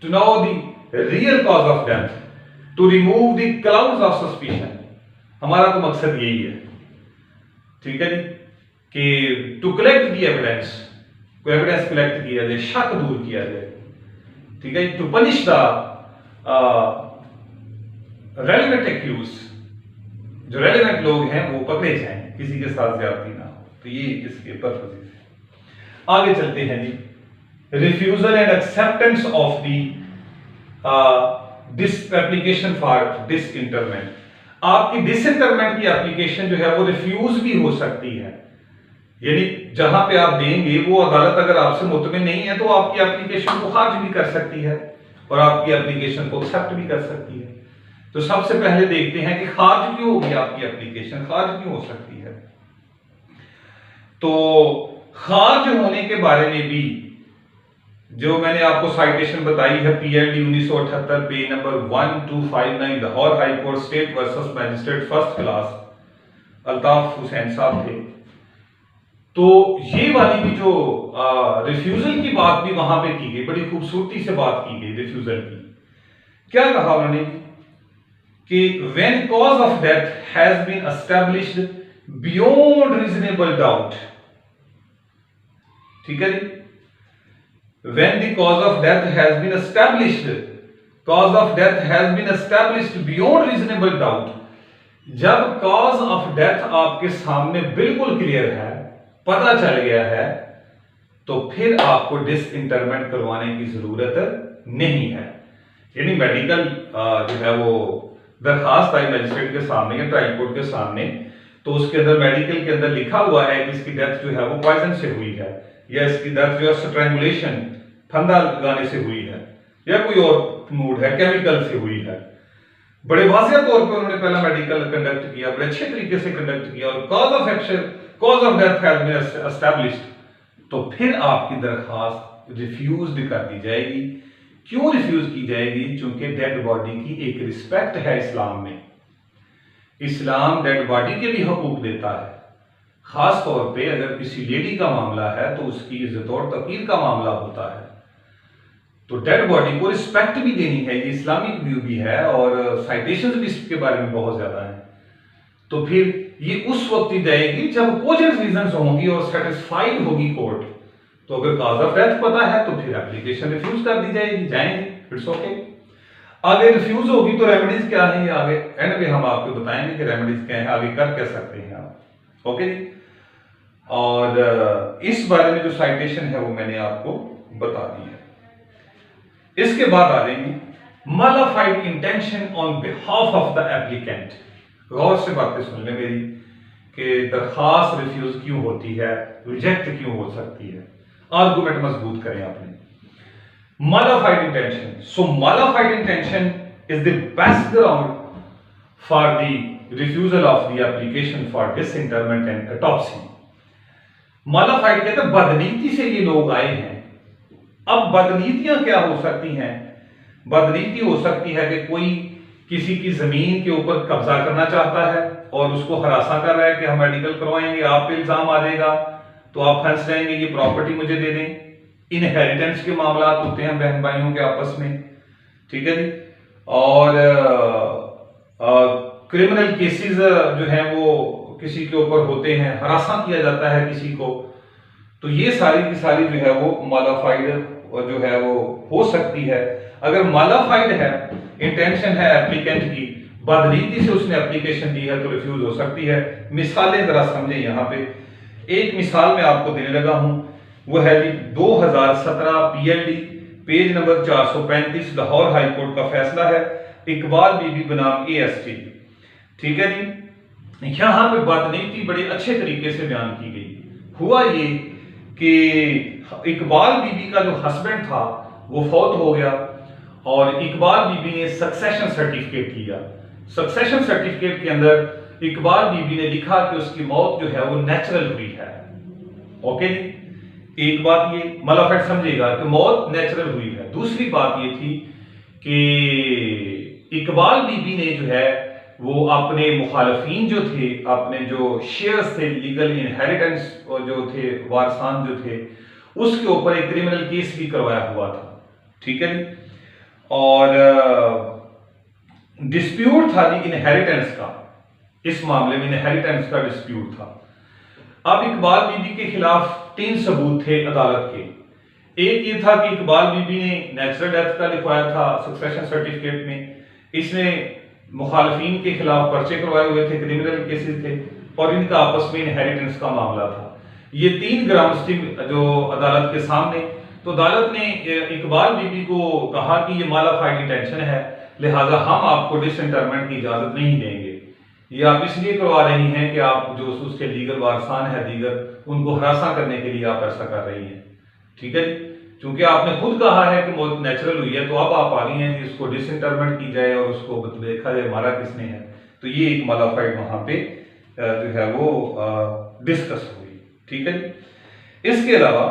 to know the real cause of death, to remove the clouds of suspicion. हमारा तो मकसद यही है। ठीक है जी? कि टू कलेक्ट द एविडेंस, कोई एविडेंस कलेक्ट किया जाए, शक दूर किया जाए। ठीक है? To punish the relevant accused, जो रेलेवेंट लोग हैं वो पकड़े जाएं, किसी के साथ ज्यादती ना हो। तो ये इसके पर्पस है। आगे चलते हैं जी। Refusal and acceptance of this application for disinterment. आपकी डिसइंटरमेंट की एप्लीकेशन जो है वो रिफ्यूज भी हो सकती है, यानी जहां पे आप देंगे वो अदालत अगर आपसे मुतमिन नहीं है, तो आपकी एप्लीकेशन को खारिज भी कर सकती है और आपकी एप्लीकेशन को एक्सेप्ट भी कर सकती है। तो सबसे पहले देखते हैं कि खारिज क्यों होगी आपकी एप्लीकेशन, खारिज क्यों हो सकती है। तो खारिज होने के बारे में भी जो मैंने आपको साइटेशन बताई है, PLD 1978 page number 1259 Lahore high court state versus magistrate first class, Altaf Hussain साहब थे। तो ये वाली भी जो रिफ्यूजल की बात भी वहां पे की गई, बड़ी खूबसूरती से बात की गई रिफ्यूजल की। क्या कहा उन्होंने कि when cause of death has been established beyond reasonable doubt. ठीक है जी? When the cause of death has been established, cause of death has been established beyond reasonable doubt, जब cause of death आपके सामने बिल्कुल क्लियर है, पता चल गया है, तो फिर आपको डिसइंटरमेंट करवाने की जरूरत नहीं है। यानी मेडिकल जो है वो दरखास्त आई मैजिस्ट्रेट के सामने या ट्रायल कोर्ट के सामने, तो उसके अंदर मेडिकल के अंदर लिखा हुआ है कि इसकी डेथ जो है वो पॉइजन से हुई है, या इसकी डेथ जो है स्ट्रैंगुलेशन, फंदा लगाने से हुई है, या कोई और मूड है, केमिकल से हुई है। बड़े वाज़ेह तौर पे उन्होंने पहला मेडिकल कंडक्ट किया, बड़े अच्छे तरीके से कंडक्ट किया और cause of action, cause of death has been established, तो फिर आपकी दरखास्त रिफ्यूज कर दी जाएगी। क्यों रिफ्यूज की जाएगी? क्योंकि डेड बॉडी की एक रिस्पेक्ट है इस्लाम में। इस्लाम डेड बॉडी के भी हकूक देता है। खास तौर पे अगर किसी लेडी का मामला है तो उसकी इज्जत और तकीर का मामला होता है, तो डेड बॉडी को रिस्पेक्ट भी देनी है। ये इस्लामिक व्यू भी है और साइटेशंस भी इसके बारे में बहुत ज्यादा हैं। तो फिर ये उस वक्त ही जाएगी जब कोजेंट रीजंस होंगी और सेटिस्फाइड होगी कोर्ट। तो अगर कॉज ऑफ डेथ पता है तो फिर एप्लीकेशन रिफ्यूज कर दी जाएगी, जाएंगे, इट्स ओके। आगे रिफ्यूज होगी तो रेमेडीज क्या है, ये आगे एंड में हम आपको बताएंगे कि रेमेडीज क्या है, आगे कर क्या सकते हैं आप, ओके जी। और इस बारे में जो साइटेशन है वो मैंने आपको बता दी है। इसके बाद आ जाएंगे modified intention on behalf of the applicant. गौर से बातें सुन ले मेरी कि दरखास्त रिफ्यूज क्यों होती है, रिजेक्ट क्यों हो सकती है, आर्गुमेंट मजबूत करें आपने। Modified intention, so modified intention is the best ground for the refusal of the application for disinterment and autopsy. Modified कहते हैं बदनीति से ये लोग आए हैं। अब बदनीतियां क्या हो सकती हैं? बदनीति हो सकती है कि कोई किसी की जमीन के ऊपर कब्जा करना चाहता है और उसको हरासा कर रहा है कि हम मेडिकल करवाएंगे, आप पे इल्जाम आ जाएगा तो आप फंस जाएंगे, ये प्रॉपर्टी मुझे दे दें। इनहेरिटेंस के मामला होते हैं बहन भाइयों के आपस में, ठीक है जी। और क्रिमिनल केसेस जो है वो किसी के ऊपर होते हैं, हरासा किया जाता है किसी को, तो ये सारी की सारी जो है वो मॉडिफाइड जो है वो हो सकती है। अगर मॉडिफाइड है, इंटेंशन है एप्लीकेंट की, बदनीति से उसने एप्लीकेशन दी है तो रिफ्यूज हो सकती है। मिसालें जरा समझें यहाँ पे। एक मिसाल मैं आपको देने लगा हूं, वो है जी 2017 PLD page number 435 Lahore high court का फैसला है, इकबाल बीबी बनाम एएसटी, ठीक है जी। यहां पे बदनीति बड़े अच्छे तरीके से बयान की गई। हुआ ये कि इकबाल बीबी का जो हस्बैंड था वो फौत हो गया और इकबाल बीबी ने सक्सेशन सर्टिफिकेट लिया। सक्सेशन सर्टिफिकेट के अंदर इकबाल बीबी ने लिखा कि उसकी मौत जो है वो नेचुरल हुई है, ओके जी। एक बात ये मॉडिफाइड समझिएगा कि मौत नेचुरल हुई है। दूसरी बात ये थी कि इकबाल बीबी ने जो है वो अपने मुखालफीन जो थे, अपने जो शेयर्स थे, लीगल इनहेरिटेंस जो थे, वारसान जो थे, उसके ऊपर एक क्रिमिनल केस भी करवाया हुआ था, ठीक है जी। और डिस्प्यूट था जी इनहेरिटेंस का, इस मामले में इनहेरिटेंस का डिस्प्यूट था। अब इकबाल बीबी के खिलाफ 3 सबूत थे अदालत के। एक ये था कि इकबाल बीबी ने नेचुरल डेथ का लिखवाया था सक्सेशन सर्टिफिकेट में, इसने मुखालफीन के खिलाफ पर्चे करवाए हुए थे, क्रिमिनल केसेस थे और इनका आपस में इनहेरिटेंस का मामला था। ये 3 ग्राउंड्स थी जो अदालत के सामने। तो अदालत ने इकबाल बीबी को कहा कि ये मॉडिफाइड इंटेंशन है, लिहाजा हम आपको डिसइंटरमेंट की इजाजत नहीं देंगे। ये आप इसलिए करवा रही हैं कि आप जो उसके लीगल वारसान है दीगर, उनको हरासा करने के लिए आप ऐसा कर रही हैं, ठीक है जी। क्योंकि आपने खुद कहा है कि मौत नेचुरल हुई है, तो अब आप आ गई हैं कि इसको डिसइंटरमेंट की जाए और उसको देखा जाए मारा किसने है। तो ये एक मॉडिफाइड वहां पे जो है वो डिस्कस हुई, ठीक है जी। इसके अलावा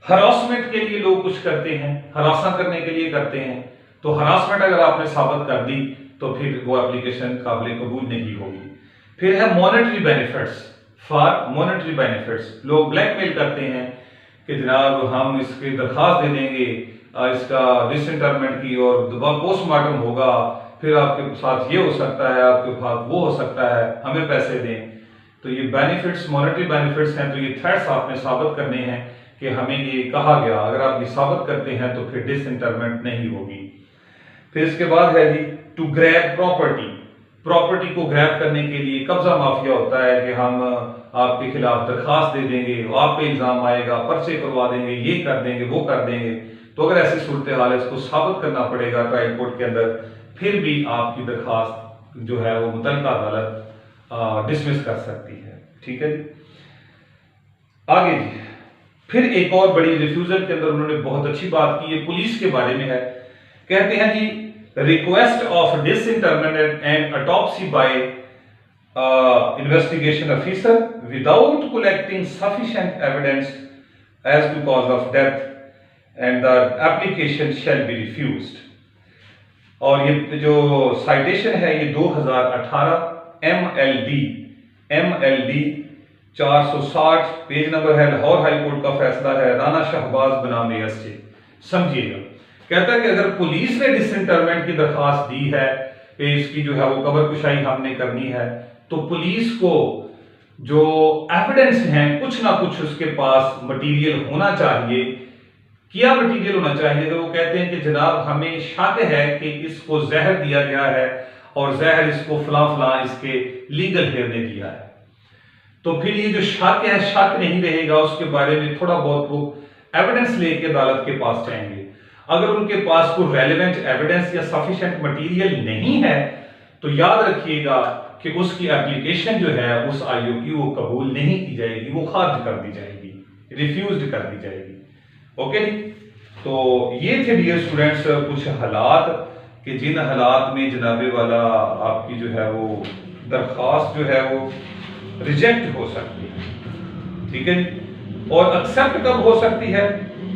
हरासमेंट के लिए लोग कुछ करते हैं, हरासा करने के लिए करते हैं, तो हरासमेंट अगर आपने साबित कर दी तो फिर वो एप्लीकेशन काबिल कबूल नहीं होगी। फिर है monetary benefits, for monetary benefits, लोग ब्लैकमेल करते हैं कि जनाब हम इसकी दरखास्त दे देंगे इसका डिसइंटरमेंट की और पोस्टमार्टम होगा, फिर आपके साथ ये हो सकता है, आपके साथ वो हो सकता है, हमें पैसे दें। तो ये बेनिफिट्स मॉनेटरी बेनिफिट्स हैं, तो ये थ्रेट्स आपने साबित करने हैं कि हमें ये कहा गया, अगर आप ये साबित करते हैं तो फिर डिसइंटरमेंट नहीं होगी। फिर इसके बाद है जी टू ग्रैब प्रॉपर्टी, प्रॉपर्टी को ग्रैब करने के लिए कब्जा माफिया होता है कि हम आपके खिलाफ दरखास्त दे देंगे, आप पे इल्जाम आएगा, पर्चे करवा देंगे, ये कर देंगे, वो कर देंगे। तो अगर ऐसी सूरत हाल है, इसको साबित करना पड़ेगा ट्रायल कोर्ट के अंदर, फिर भी आपकी दरखास्त जो है वो मुतल्लिका अदालत डिसमिस कर सकती है, ठीक है जी। आगे जी फिर एक और बड़ी रिफ्यूजल के अंदर उन्होंने बहुत अच्छी बात की है, पुलिस के बारे में है। कहते हैं जी request of disinterment and autopsy by investigation officer without collecting sufficient evidence as to cause of death, and the application shall be refused. और ये जो साइटेशन है ये 2018 MLD 460 पेज नंबर है, लाहौर हाई कोर्ट का फैसला है, राना शहबाज बनाम एएसजे। समझिएगा, कहता है कि अगर पुलिस ने डिसइंटरमेंट की दरखास्त दी है कि इसकी जो है वो कब्र कुशाई हमने करनी है, तो पुलिस को जो एविडेंस हैं कुछ ना कुछ उसके पास मटेरियल होना चाहिए। क्या मटेरियल होना चाहिए? तो वो कहते हैं कि जनाब हमें शक है कि इसको जहर दिया गया है और जहर इसको फलां फलां इसके लीगल हेयर ने दिया है। तो फिर ये जो शक है, शक नहीं रहेगा, उसके बारे में थोड़ा बहुत वो एविडेंस लेके अदालत के पास जाएंगे। अगर उनके पास कोई रेलेवेंट एविडेंस या सफिशिएंट मटेरियल नहीं है तो याद रखिएगा कि उसकी एप्लीकेशन जो है उस आईओ की वो कबूल नहीं की जाएगी, वो खारिज कर दी जाएगी, रिफ्यूज्ड कर दी जाएगी। ओके जी, तो ये थे डियर स्टूडेंट्स कुछ हालात कि जिन हालात में जनाबे वाला आपकी जो है वो दरख्वास्त जो है वो रिजेक्ट हो सकती है, ठीक है जी। और एक्सेप्ट कब हो सकती है?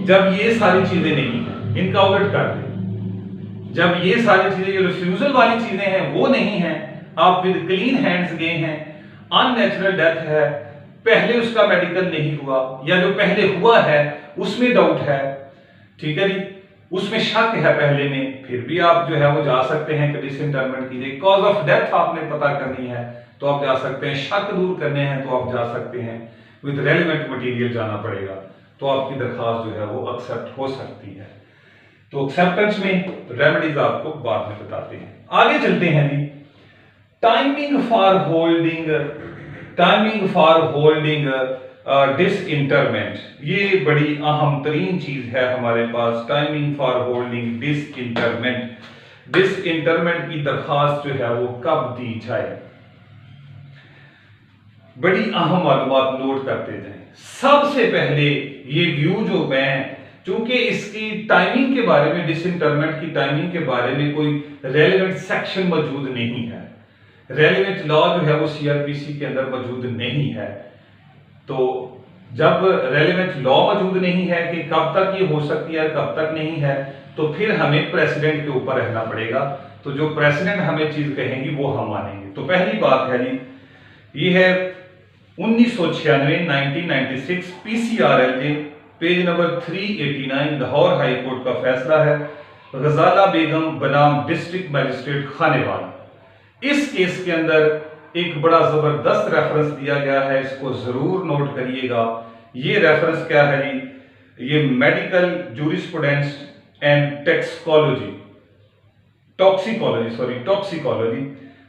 जब ये सारी चीजें नहीं है, इनका ऑडिट कर दें। जब ये सारी चीजें, जो रिफ्यूजल वाली चीजें हैं वो नहीं है, आप विद क्लीन हैंड्स गए हैं, अननेचुरल डेथ है, पहले उसका मेडिकल नहीं हुआ, या जो पहले हुआ है उसमें डाउट है, ठीक है जी, उसमें शक है पहले में, फिर भी आप जो है वो जा सकते हैं कि डिसइंटरमेंट कीजिए। कॉज ऑफ डेथ आपने पता करनी है तो आप जा सकते हैं, शक दूर करने हैं तो आप जा सकते हैं, विद रेलेवेंट मटेरियल जाना पड़ेगा, तो आपकी दरखास्त जो है वो एक्सेप्ट हो सकती है। तो एक्सेप्टेंस में रेमेडीज आपको बाद में बताते हैं। आगे चलते हैं जी, टाइमिंग फॉर होल्डिंग डिसइंटरमेंट। ये बड़ी अहम तरीन चीज है हमारे पास, टाइमिंग फॉर होल्डिंग डिसइंटरमेंट। डिसइंटरमेंट की दरखास्त जो है वो कब दी जाए, बड़ी अहम मालूमात नोट करते जाएं। सबसे पहले ये व्यू जो मैं, चूंकि इसकी टाइमिंग के बारे में, डिसइंटरमेंट की टाइमिंग के बारे में कोई रेलेवेंट सेक्शन मौजूद नहीं है, रेलेवेंट लॉ जो है वो सीआरपीसी के अंदर मौजूद नहीं है। तो जब रेलेवेंट लॉ मौजूद नहीं है कि कब तक ये हो सकती है कब तक नहीं है, तो फिर हमें प्रेसिडेंट के ऊपर रहना पड़ेगा। तो जो प्रेसिडेंट हमें चीज कहेंगी वो हम मानेंगे। तो पहली बात है जी, ये है 1996 PCRLJ page number 389, Lahore high court का फैसला है, गजाला बेगम बनाम डिस्ट्रिक्ट मजिस्ट्रेट खानेवाल। इस केस के अंदर एक बड़ा जबरदस्त रेफरेंस दिया गया है, इसको जरूर नोट करिएगा। ये रेफरेंस क्या है जी? ये medical jurisprudence and toxicology,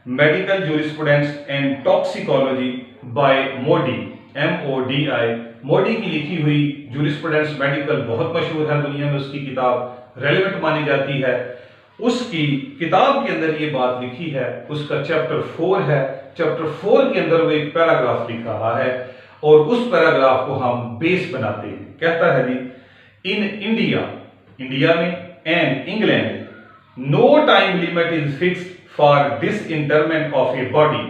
medical jurisprudence and toxicology by Modi, MODI। मोडी की लिखी हुई जूरिस्प्रूडेंस मेडिकल बहुत मशहूर है दुनिया में, उसकी किताब रेलेवेंट मानी जाती है। उसकी किताब के अंदर ये बात लिखी है, उसका चैप्टर 4 है। चैप्टर 4 के अंदर वो एक पैराग्राफ लिख रहा है और उस पैराग्राफ को हम बेस बनाते हैं। कहता है जी, इन इंडिया में and England no time limit is fixed for disinterment of a body.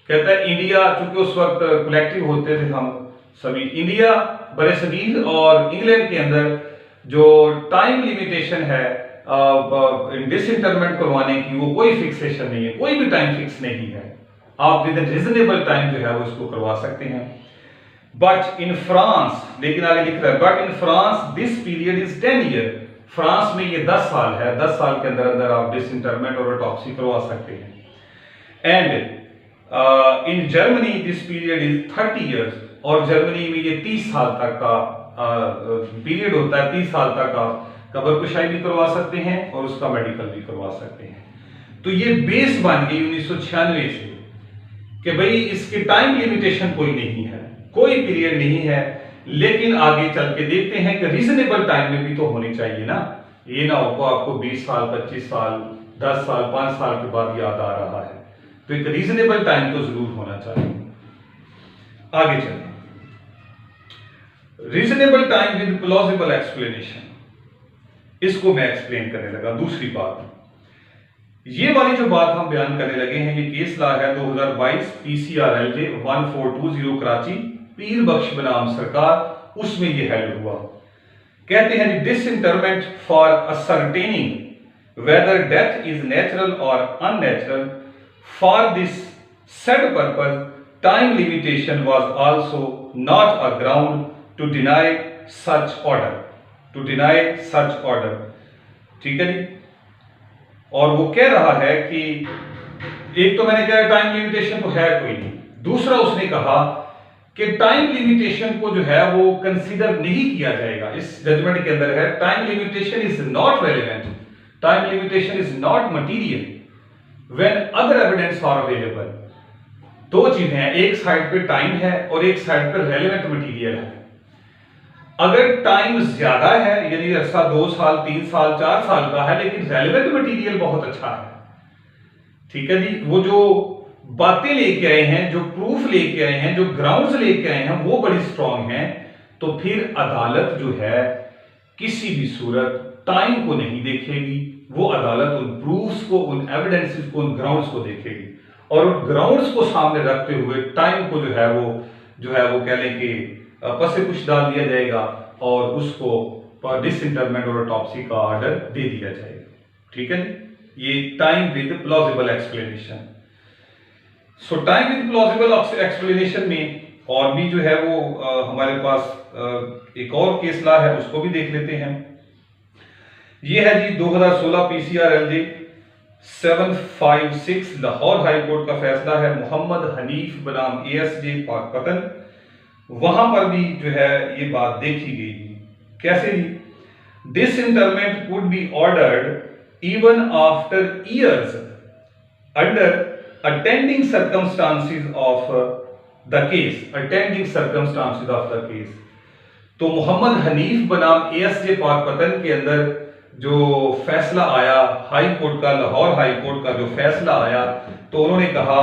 कहता है इंडिया, चूंकि उस वक्त कलेक्टिव होते थे हम सभी, इंडिया बरसगीर और इंग्लैंड के अंदर जो टाइम लिमिटेशन है डिसइंटरमेंट करवाने की, वो कोई फिक्सेशन नहीं है, कोई भी टाइम फिक्स नहीं है। आप विद इन रीजनेबल टाइम जो है वो इसको करवा सकते हैं। बट इन फ्रांस, लेकिन आगे लिख रहा है, but in France this period is 10 year. France में ये 10 साल है, 10 साल के अंदर अंदर आप डिसइंटरमेंट और ऑटोप्सी करवा सकते हैं। And in Germany this period is 30 years, और जर्मनी में ये 30 साल तक का पीरियड होता है। 30 साल तक आप कब्र कुशाई भी करवा सकते हैं और उसका मेडिकल भी करवा सकते हैं। तो ये बेस बन गई 1996 से कि भाई इसकी टाइम लिमिटेशन कोई नहीं है, कोई पीरियड नहीं है। लेकिन आगे चल के देखते हैं कि रीजनेबल टाइम में भी तो होनी चाहिए ना, ये ना हो आपको 20 साल 25 साल 10 साल 5 साल के बाद याद आ रहा है। तो एक रीजनेबल टाइम तो जरूर होना चाहिए। आगे चलें, reasonable time with plausible explanation, इसको मैं एक्सप्लेन करने लगा। दूसरी बात, ये वाली जो बात हम बयान करने लगे हैं, ये केस ला है 2022 PCRLJ 1420 कराची, पीर बख्श बनाम सरकार, उसमें ये हेल्ड हुआ। कहते हैं disinterment for ascertaining whether death is natural और unnatural, for this said purpose time limitation was also not a ground to deny such order, to deny such order. ठीक है जी। और वो कह रहा है कि एक तो मैंने कहा टाइम लिमिटेशन तो है कोई नहीं, दूसरा उसने कहा कि टाइम लिमिटेशन को जो है वो कंसीडर नहीं किया जाएगा। इस जजमेंट के अंदर है time limitation is not relevant, time limitation is not material when other evidence are available. दो चीजें हैं, एक साइड पे टाइम है और एक साइड पे रेलेवेंट मटीरियल है। अगर टाइम ज्यादा है, यानी अरसा 2 साल 3 साल 4 साल का है, लेकिन रेलेवेंट मटीरियल बहुत अच्छा है, ठीक है जी, वो जो बातें लेके आए हैं, जो प्रूफ लेके आए हैं, जो ग्राउंड्स लेके आए हैं, वो बड़ी स्ट्रांग हैं, तो फिर अदालत जो है किसी भी सूरत टाइम को नहीं देखेगी, वो अदालत उन प्रूफ्स को, उन एविडेंसेस को, उन ग्राउंड्स को देखेगी। और उन ग्राउंड्स को सामने रखते हुए टाइम को जो है वो कह लें कि पसे कुछ डाल दिया जाएगा और उसको डिसइंटरमेंट और ऑटोप्सी का ऑर्डर दे दिया जाएगा। ठीक है, ये time with plausible explanation. So time with plausible explanation में और भी जो है वो हमारे पास एक और केस ला है, उसको भी देख लेते हैं। ये है जी 2016 PCRLJ 756 लाहौर हाई कोर्ट का फैसला है, मोहम्मद हनीफ बनाम ASJ पाकपतन। वहां पर भी जो है ये बात देखी गई। कैसे जी? Disinterment could be ordered even after years under attending circumstances of the case, attending circumstances of the case. तो मोहम्मद हनीफ बनाम ASJ पाकपतन के अंदर जो फैसला आया हाई कोर्ट का, लाहौर हाई कोर्ट का जो फैसला आया, तो उन्होंने कहा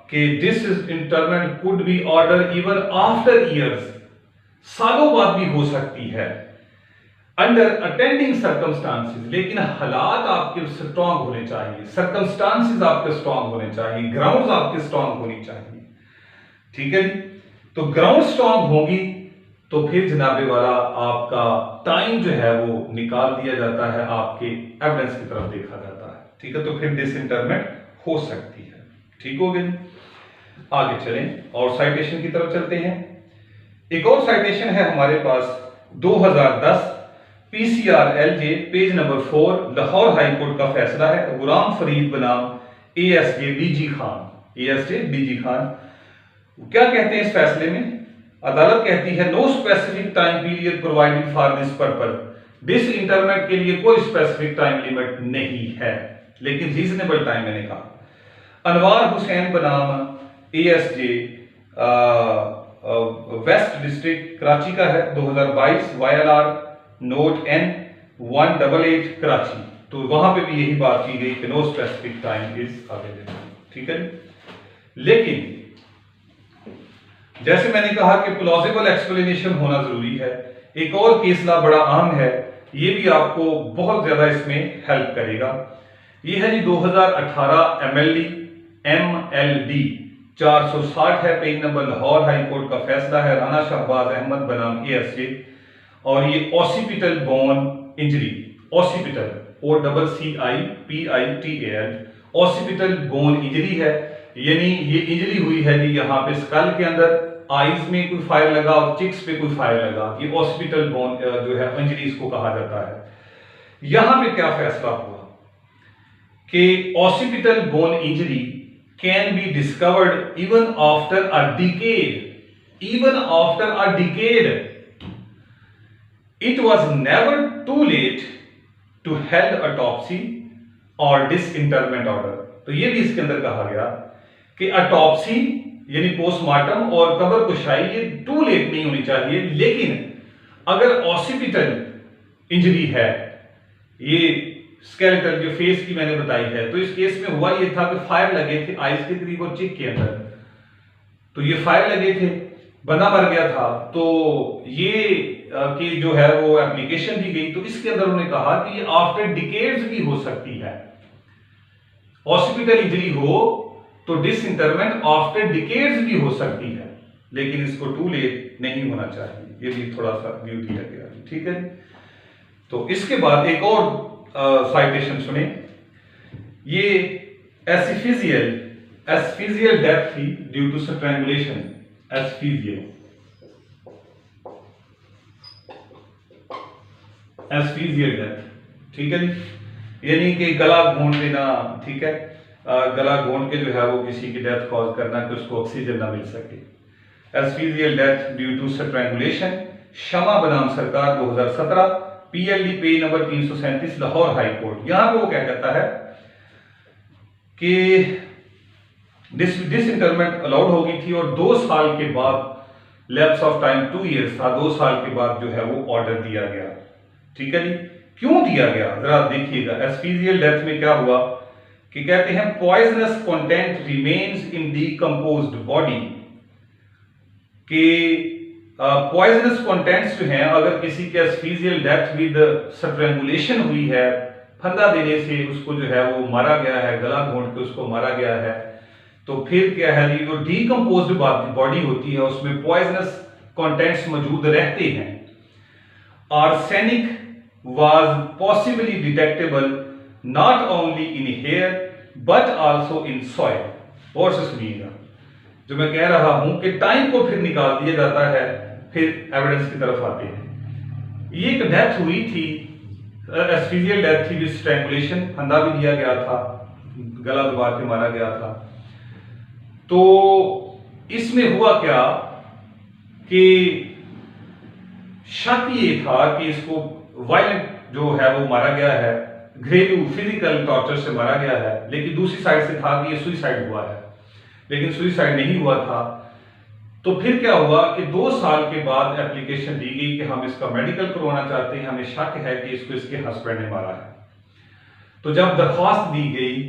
कि this entertainment could be order even after years, सालों बाद भी हो सकती है, अंडर अटेंडिंग सर्कमस्टांसेस, लेकिन हालात आपके स्ट्रांग होने चाहिए, सर्कमस्टांसेस आपके स्ट्रांग होने चाहिए, ग्राउंड्स आपके स्ट्रांग होनी चाहिए। ठीक है जी? तो ग्राउंड स्ट्रांग होगी तो फिर जनाबे वाला आपका टाइम जो है वो निकाल दिया जाता है, आपके एविडेंस की तरफ देखा जाता है। ठीक है, तो फिर डिसइंटरमेंट हो सकती है। ठीक हो गया? आगे चलें और साइटेशन की तरफ चलते हैं। एक और साइटेशन है हमारे पास 2010 PCRLJ page number 4, Lahore high court का फैसला है, गुलाम फरीद बनाम ASJ BG Khan, ASJ BG Khan. क्या कहते हैं इस फैसले में? अदालत कहती है no specific time period provided for this purpose, disinterment के लिए कोई स्पेसिफिक टाइम लिमिट नहीं है, लेकिन रीजनेबल टाइम मैंने कहा। अनवार हुसैन बनाम ASJ वेस्ट डिस्ट्रिक्ट कराची का है, 2022 YLR नोट N 188 कराची। तो वहां पे भी यही बात की गई कि no specific time is available. ठीक है, लेकिन जैसे मैंने कहा कि प्लॉजिबल एक्सप्लेनेशन होना जरूरी है। एक और केसला बड़ा अहम है, ये भी आपको बहुत ज्यादा इसमें हेल्प करेगा। ये है जी 2018 MLD 460 है, page number Lahore high court का फैसला है, राना शहबाज अहमद बनाम ASJ। और ये occipital bone injury, occipital OCCIPITAL, occipital bone injury है, यानी ये इंजरी हुई है जी यहाँ पे स्कल के अंदर, आईज में कोई फायर लगा और चिक्स पे कोई फायर लगा, ये ऑसिपिटल बोन जो है इंजरी इसको कहा जाता है। यहां पे क्या फैसला हुआ कि occipital bone injury can be discovered even after a decade, even after a decade. It was never too late to held autopsy or disinterment order। तो ये भी इसके अंदर कहा गया कि ऑटोप्सी यानी पोस्टमार्टम और कब्र कुशाई ये टू लेट नहीं होनी चाहिए, लेकिन अगर ऑसिपिटल इंजरी है, ये स्केलेटल जो फेस की मैंने बताई है, तो इस केस में हुआ ये था कि फायर लगे थे आइज के करीब और चिक के अंदर, तो ये फायर लगे थे, बंदा मर गया था, तो ये कि जो है वो एप्लीकेशन दी गई, तो इसके अंदर उन्होंने कहा कि ये आफ्टर डिकेड्स भी हो सकती है। ऑसिपिटल इंजरी हो तो डिसइंटरमेंट आफ्टर डिकेड्स भी हो सकती है, लेकिन इसको टू लेट नहीं होना चाहिए। ये भी थोड़ा सा ब्यूटी है गया, ठीक है। तो इसके बाद एक और साइटेशन सुने। ये एसफिजियल डेथ थी ड्यू टू स्ट्रैंगुलेशन। एसफिजियल डेथ, ठीक है जी, यानी कि गला घोंट देना, ठीक है, गला घोंट के जो है वो किसी की डेथ कॉज करना कि उसको ऑक्सीजन ना मिल सके। एसफिजियल डेथ ड्यू टू स्ट्रैंगुलेशन, शमा बनाम सरकार 2017, पीएलडी पे नंबर 337 लाहौर हाई कोर्ट। यहां पे वो क्या कहता है कि डिसइंटरमेंट अलाउड हो गई थी और 2 साल के बाद, लैप्स ऑफ टाइम 2 इयर्स था, 2 साल के बाद जो है वो ऑर्डर दिया गया, ठीक है जी। क्यों दिया गया जरा देखिएगा। एसफिजियल डेथ में क्या हुआ कि कहते हैं poisonous content remains in decomposed body, कि पॉइजनस कंटेंट्स जो हैं, अगर किसी के एसफिजियल डेथ विद स्ट्रैंगुलेशन हुई है, फंदा देने से उसको जो है वो मारा गया है, गला घोंट के उसको मारा गया है, तो फिर क्या है, जो डीकंपोज्ड बॉडी होती है उसमें पॉइजनस कंटेंट्स मौजूद रहते हैं। Arsenic was possibly detectable not only in hair but also in soil। और से सुनिएगा जो मैं कह रहा हूं कि टाइम को फिर निकाल दिया जाता है, फिर एविडेंस की तरफ आते हैं। ये एक डेथ हुई थी, एसफिजियल डेथ थी विद स्ट्रैंगुलेशन, फंदा भी दिया गया था, गला दबा के मारा गया था। तो इसमें हुआ क्या कि शक ये था कि इसको वायलेंट जो है वो मारा गया है, घरेलू फिजिकल टॉर्चर से मारा गया है, लेकिन दूसरी साइड से था कि ये सुसाइड हुआ है, लेकिन सुसाइड नहीं हुआ था। तो फिर क्या हुआ कि 2 साल के बाद एप्लीकेशन दी गई कि हम इसका मेडिकल करवाना चाहते हैं, हमें शक है कि इसको इसके हस्बैंड ने मारा है। तो जब दरख्वास्त दी गई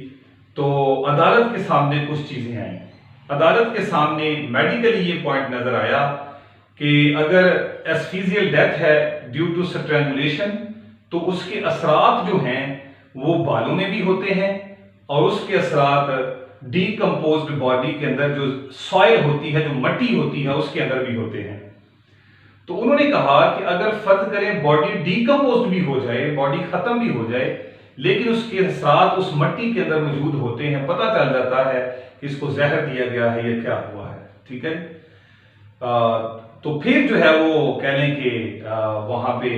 तो अदालत के सामने कुछ चीजें आई। अदालत के सामने मेडिकली ये पॉइंट नजर आया कि अगर एसफिजियल डेथ है ड्यू टू स्ट्रैंगुलेशन तो उसके असरात जो हैं वो बालों में भी होते हैं और उसके असरात डीकंपोज्ड बॉडी के अंदर जो सॉइल होती है, जो मट्टी होती है, उसके अंदर भी होते हैं। तो उन्होंने कहा कि अगर फर्ज करें बॉडी डीकंपोज्ड भी हो जाए, बॉडी खत्म भी हो जाए, लेकिन उसके असरात उस मट्टी के अंदर मौजूद होते हैं, पता चल जाता है कि इसको जहर दिया गया है या क्या हुआ है, ठीक है। तो फिर जो है वो कह लें कि वहां पे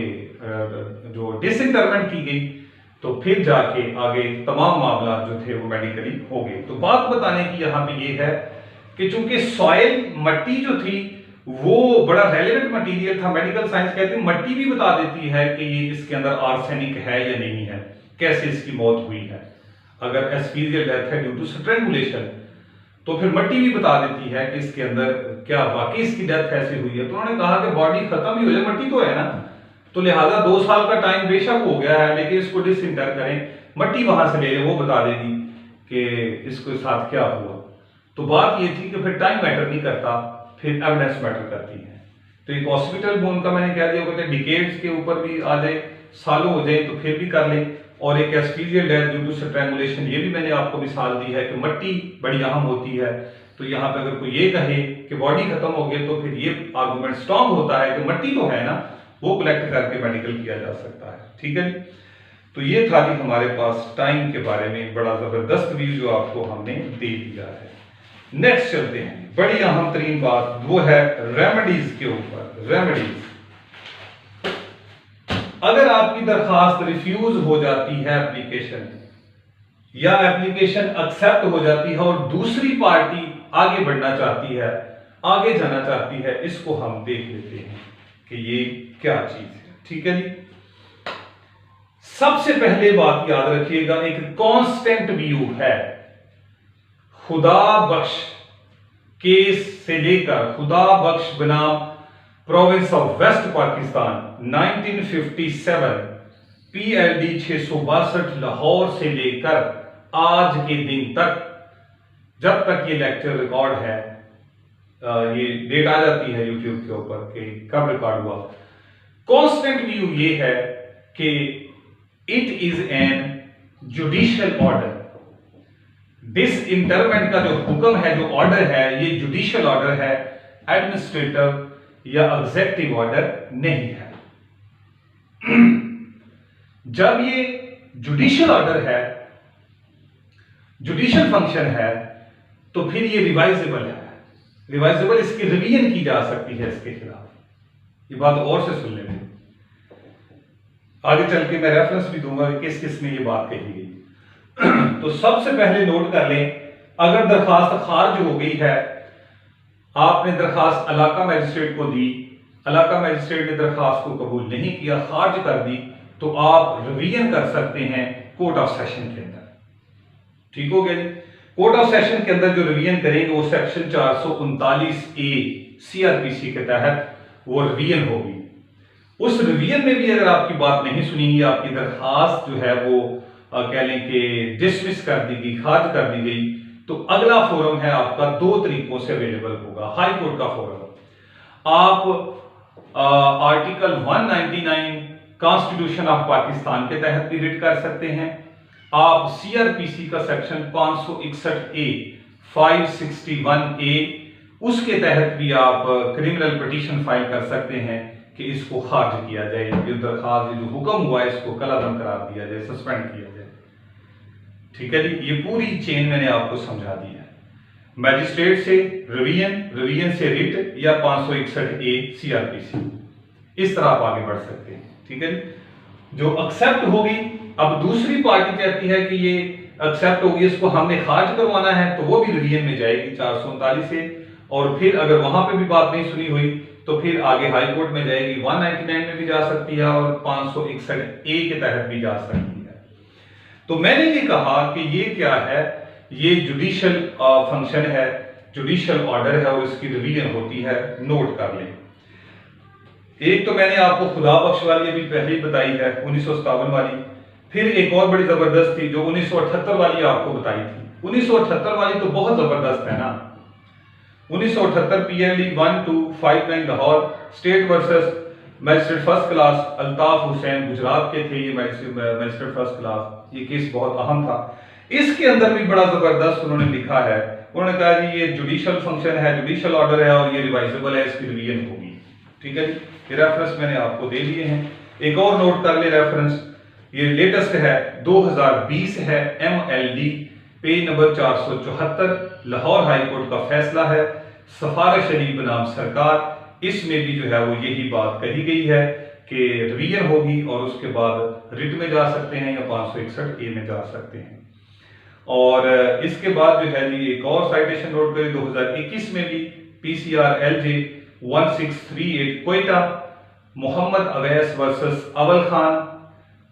जो डिसइंटरमेंट की गई, तो फिर जाके आगे तमाम मामला जो थे वो मेडिकली हो गए। तो बात बताने की यहाँ पे ये है कि चूंकि सॉइल मट्टी जो थी वो बड़ा रेलेवेंट मटेरियल था, मेडिकल साइंस कहते हैं मट्टी भी बता देती है कि ये इसके अंदर आर्सेनिक है या नहीं है, कैसे इसकी मौत हुई है। अगर एसफिजियल डेथ है ड्यू टू स्ट्रैंगुलेशन तो फिर मट्टी भी बता देती है कि इसके अंदर क्या वाकई इसकी डेथ ऐसी हुई है। तो उन्होंने कहा कि बॉडी खत्म ही हो जाए, मट्टी तो है ना, तो लिहाजा 2 साल का टाइम बेशक हो गया है, लेकिन इसको डिसइंटर करें, मट्टी वहां से ले लें, वो बता देगी कि इसके साथ क्या हुआ। तो बात ये थी कि फिर टाइम मैटर नहीं करता, फिर एविडेंस मैटर करती है। तो एक हॉस्पिटल बोन का मैंने कह दिया, कहते डिकेड्स के ऊपर भी आ जाए, सालों हो जाए तो फिर भी कर लें। और एक एसफिजियल डेथ ड्यू टू स्ट्रैंगुलेशन, ये भी मैंने आपको मिसाल दी है कि मट्टी बड़ी अहम होती है। तो यहाँ पे अगर कोई ये कहे कि बॉडी खत्म हो गई तो फिर ये आर्गुमेंट स्ट्रॉन्ग होता है कि मट्टी तो है ना, वो कलेक्ट करके मेडिकल किया जा सकता है, ठीक है। तो ये था जी हमारे पास टाइम के बारे में बड़ा जबरदस्त व्यू जो आपको हमने दे दिया है। नेक्स्ट चलते हैं, बड़ी अहम तरीन बात वो है रेमेडीज के ऊपर। रेमेडीज, अगर आपकी दरखास्त रिफ्यूज हो जाती है एप्लीकेशन, या एप्लीकेशन एक्सेप्ट हो जाती है और दूसरी पार्टी आगे बढ़ना चाहती है, आगे जाना चाहती है, इसको हम देख लेते हैं कि ये क्या चीज है, ठीक है जी। सबसे पहले बात याद रखिएगा, एक कांस्टेंट व्यू है खुदा बख्श केस से लेकर खुदा बख्श बनाम province of West Pakistan 1957 PLD 662 Lahore से लेकर आज के दिन तक, जब तक ये लेक्चर रिकॉर्ड है, ये डेट आ जाती है यूट्यूब के ऊपर कि कब रिकॉर्ड हुआ। कांस्टेंट व्यू ये है कि it is an judicial order, disinterment का जो हुक्म है, जो ऑर्डर है, ये जुडिशियल ऑर्डर है, एडमिनिस्ट्रेटिव या एग्जेक्टिव ऑर्डर नहीं है। जब ये जुडिशियल ऑर्डर है, जुडिशियल फंक्शन है, तो फिर ये रिवाइजेबल है। रिवाइजेबल, इसकी रिवीजन की जा सकती है इसके खिलाफ। ये बात और से सुन लेंगे, आगे चल के मैं रेफरेंस भी दूंगा कि किस किस में ये बात कही गई। तो सबसे पहले नोट कर लें, अगर दरखास्त खारिज हो गई है, आपने दरखास्त इलाका मजिस्ट्रेट को दी, इलाका मजिस्ट्रेट ने दरखास्त को कबूल नहीं किया, खारिज कर दी, तो आप रिवीजन कर सकते हैं कोर्ट ऑफ सेशन के अंदर। ठीक हो गया जी। कोर्ट ऑफ सेशन के अंदर जो रिवीजन करेंगे वो सेक्शन 439A CRPC के तहत वो रिवीजन होगी। उस रिवीजन में भी अगर आपकी बात नहीं सुनी गई, आपकी दरखास्त जो है वो कह लें कि डिसमिस कर दी गई, खारिज कर दी गई, तो अगला फोरम है आपका 2 तरीकों से अवेलेबल होगा। हाई कोर्ट का फोरम, आप आर्टिकल 199 कॉन्स्टिट्यूशन ऑफ पाकिस्तान के तहत भी रिट कर सकते हैं। आप CRPC का सेक्शन 561A 561A उसके तहत भी आप क्रिमिनल पिटीशन फाइल कर सकते हैं कि इसको खारिज किया जाए, ये दरखास्त जो हुक्म हुआ है इसको कलअदम करार दिया जाए, सस्पेंड किया जाए। ठीक है जी, ये पूरी चेन मैंने आपको समझा दी है। मैजिस्ट्रेट से रिवीजन, रिवीजन से रिट, या 561A CRPC, इस तरह आप आगे बढ़ सकते हैं। ठीक है जी। जो एक्सेप्ट होगी, अब दूसरी पार्टी कहती है कि ये एक्सेप्ट होगी, इसको हमने खारिज करवाना है, तो वो भी रिवीजन में जाएगी 439 से, और फिर अगर वहां पे भी बात नहीं सुनी हुई तो फिर आगे हाई कोर्ट में जाएगी, 199 में भी जा सकती है और 561A के तहत भी जा सकती है। तो मैंने ये कहा कि ये क्या है, ये जुडिशियल फंक्शन है, जुडिशियल ऑर्डर है और इसकी रिवीजन होती है। नोट कर लें, एक तो मैंने आपको खुदा बख्श वाली अभी पहले ही बताई है 1957 वाली, फिर एक और बड़ी जबरदस्त थी जो 1978 वाली आपको बताई थी। 1978 वाली तो बहुत जबरदस्त है ना। 1978 PLE 1259 Lahore state versus magistrate first class Altaf Hussain, Gujarat के थे ये मैजिस्ट्रेट फर्स्ट क्लास। ये केस बहुत अहम था। इसके अंदर भी बड़ा जबरदस्त उन्होंने लिखा है, उन्होंने कहा जी ये जुडिशियल फंक्शन है, जुडिशियल ऑर्डर है और ये रिवाइजेबल है, इसकी रिवीजन होगी। ठीक है जी, ये रेफरेंस मैंने आपको दे दिए हैं। एक और नोट कर ले रेफरेंस, ये लेटेस्ट है 2020 है, MLD page number 474, Lahore high court का फैसला है, सफारश अली बनाम सरकार। इसमें भी जो है वो यही बात कही गई है कि रिवीजन होगी और उसके बाद रिट में जा सकते हैं या 561A में जा सकते हैं। और इसके बाद जो है जी एक और साइटेशन नोट करें, 2021 में भी PCR LJ 1638 Quetta Mohammad Awais versus Awal Khan,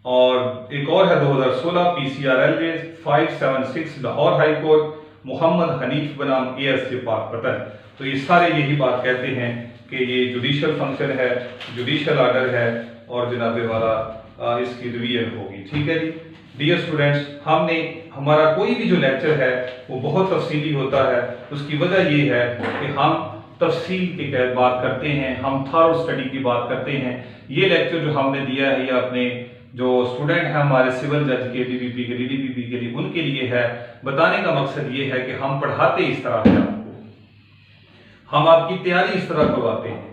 और एक और है 2016 PCR LJ 576 Lahore high court Mohammad Hanif बनाम ASJ पाकपतन। तो ये सारे यही बात कहते हैं कि ये जुडिशियल फंक्शन है, जुडिशियल ऑर्डर है और जनाबे वाला इसकी रिवीजन होगी। ठीक है जी। डियर स्टूडेंट्स, हमने हमारा कोई भी जो लेक्चर है वो बहुत तफसीली होता है। उसकी वजह ये है कि हम तफसील की बात करते हैं, हम थॉरो स्टडी की बात करते हैं। ये लेक्चर जो हमने दिया है ये अपने जो स्टूडेंट हैं हमारे सिविल जज के, DVP के, DDPP के लिए, उनके लिए है। बताने का मकसद ये है कि हम पढ़ाते इस तरह है आपको, हम आपकी तैयारी इस तरह करवाते हैं।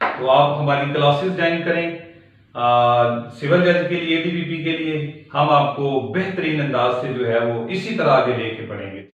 तो आप हमारी क्लासेस ज्वाइन करें, सिविल जज के लिए, DVP के लिए, हम आपको बेहतरीन अंदाज से जो है वो इसी तरह आगे लेके पढ़ेंगे।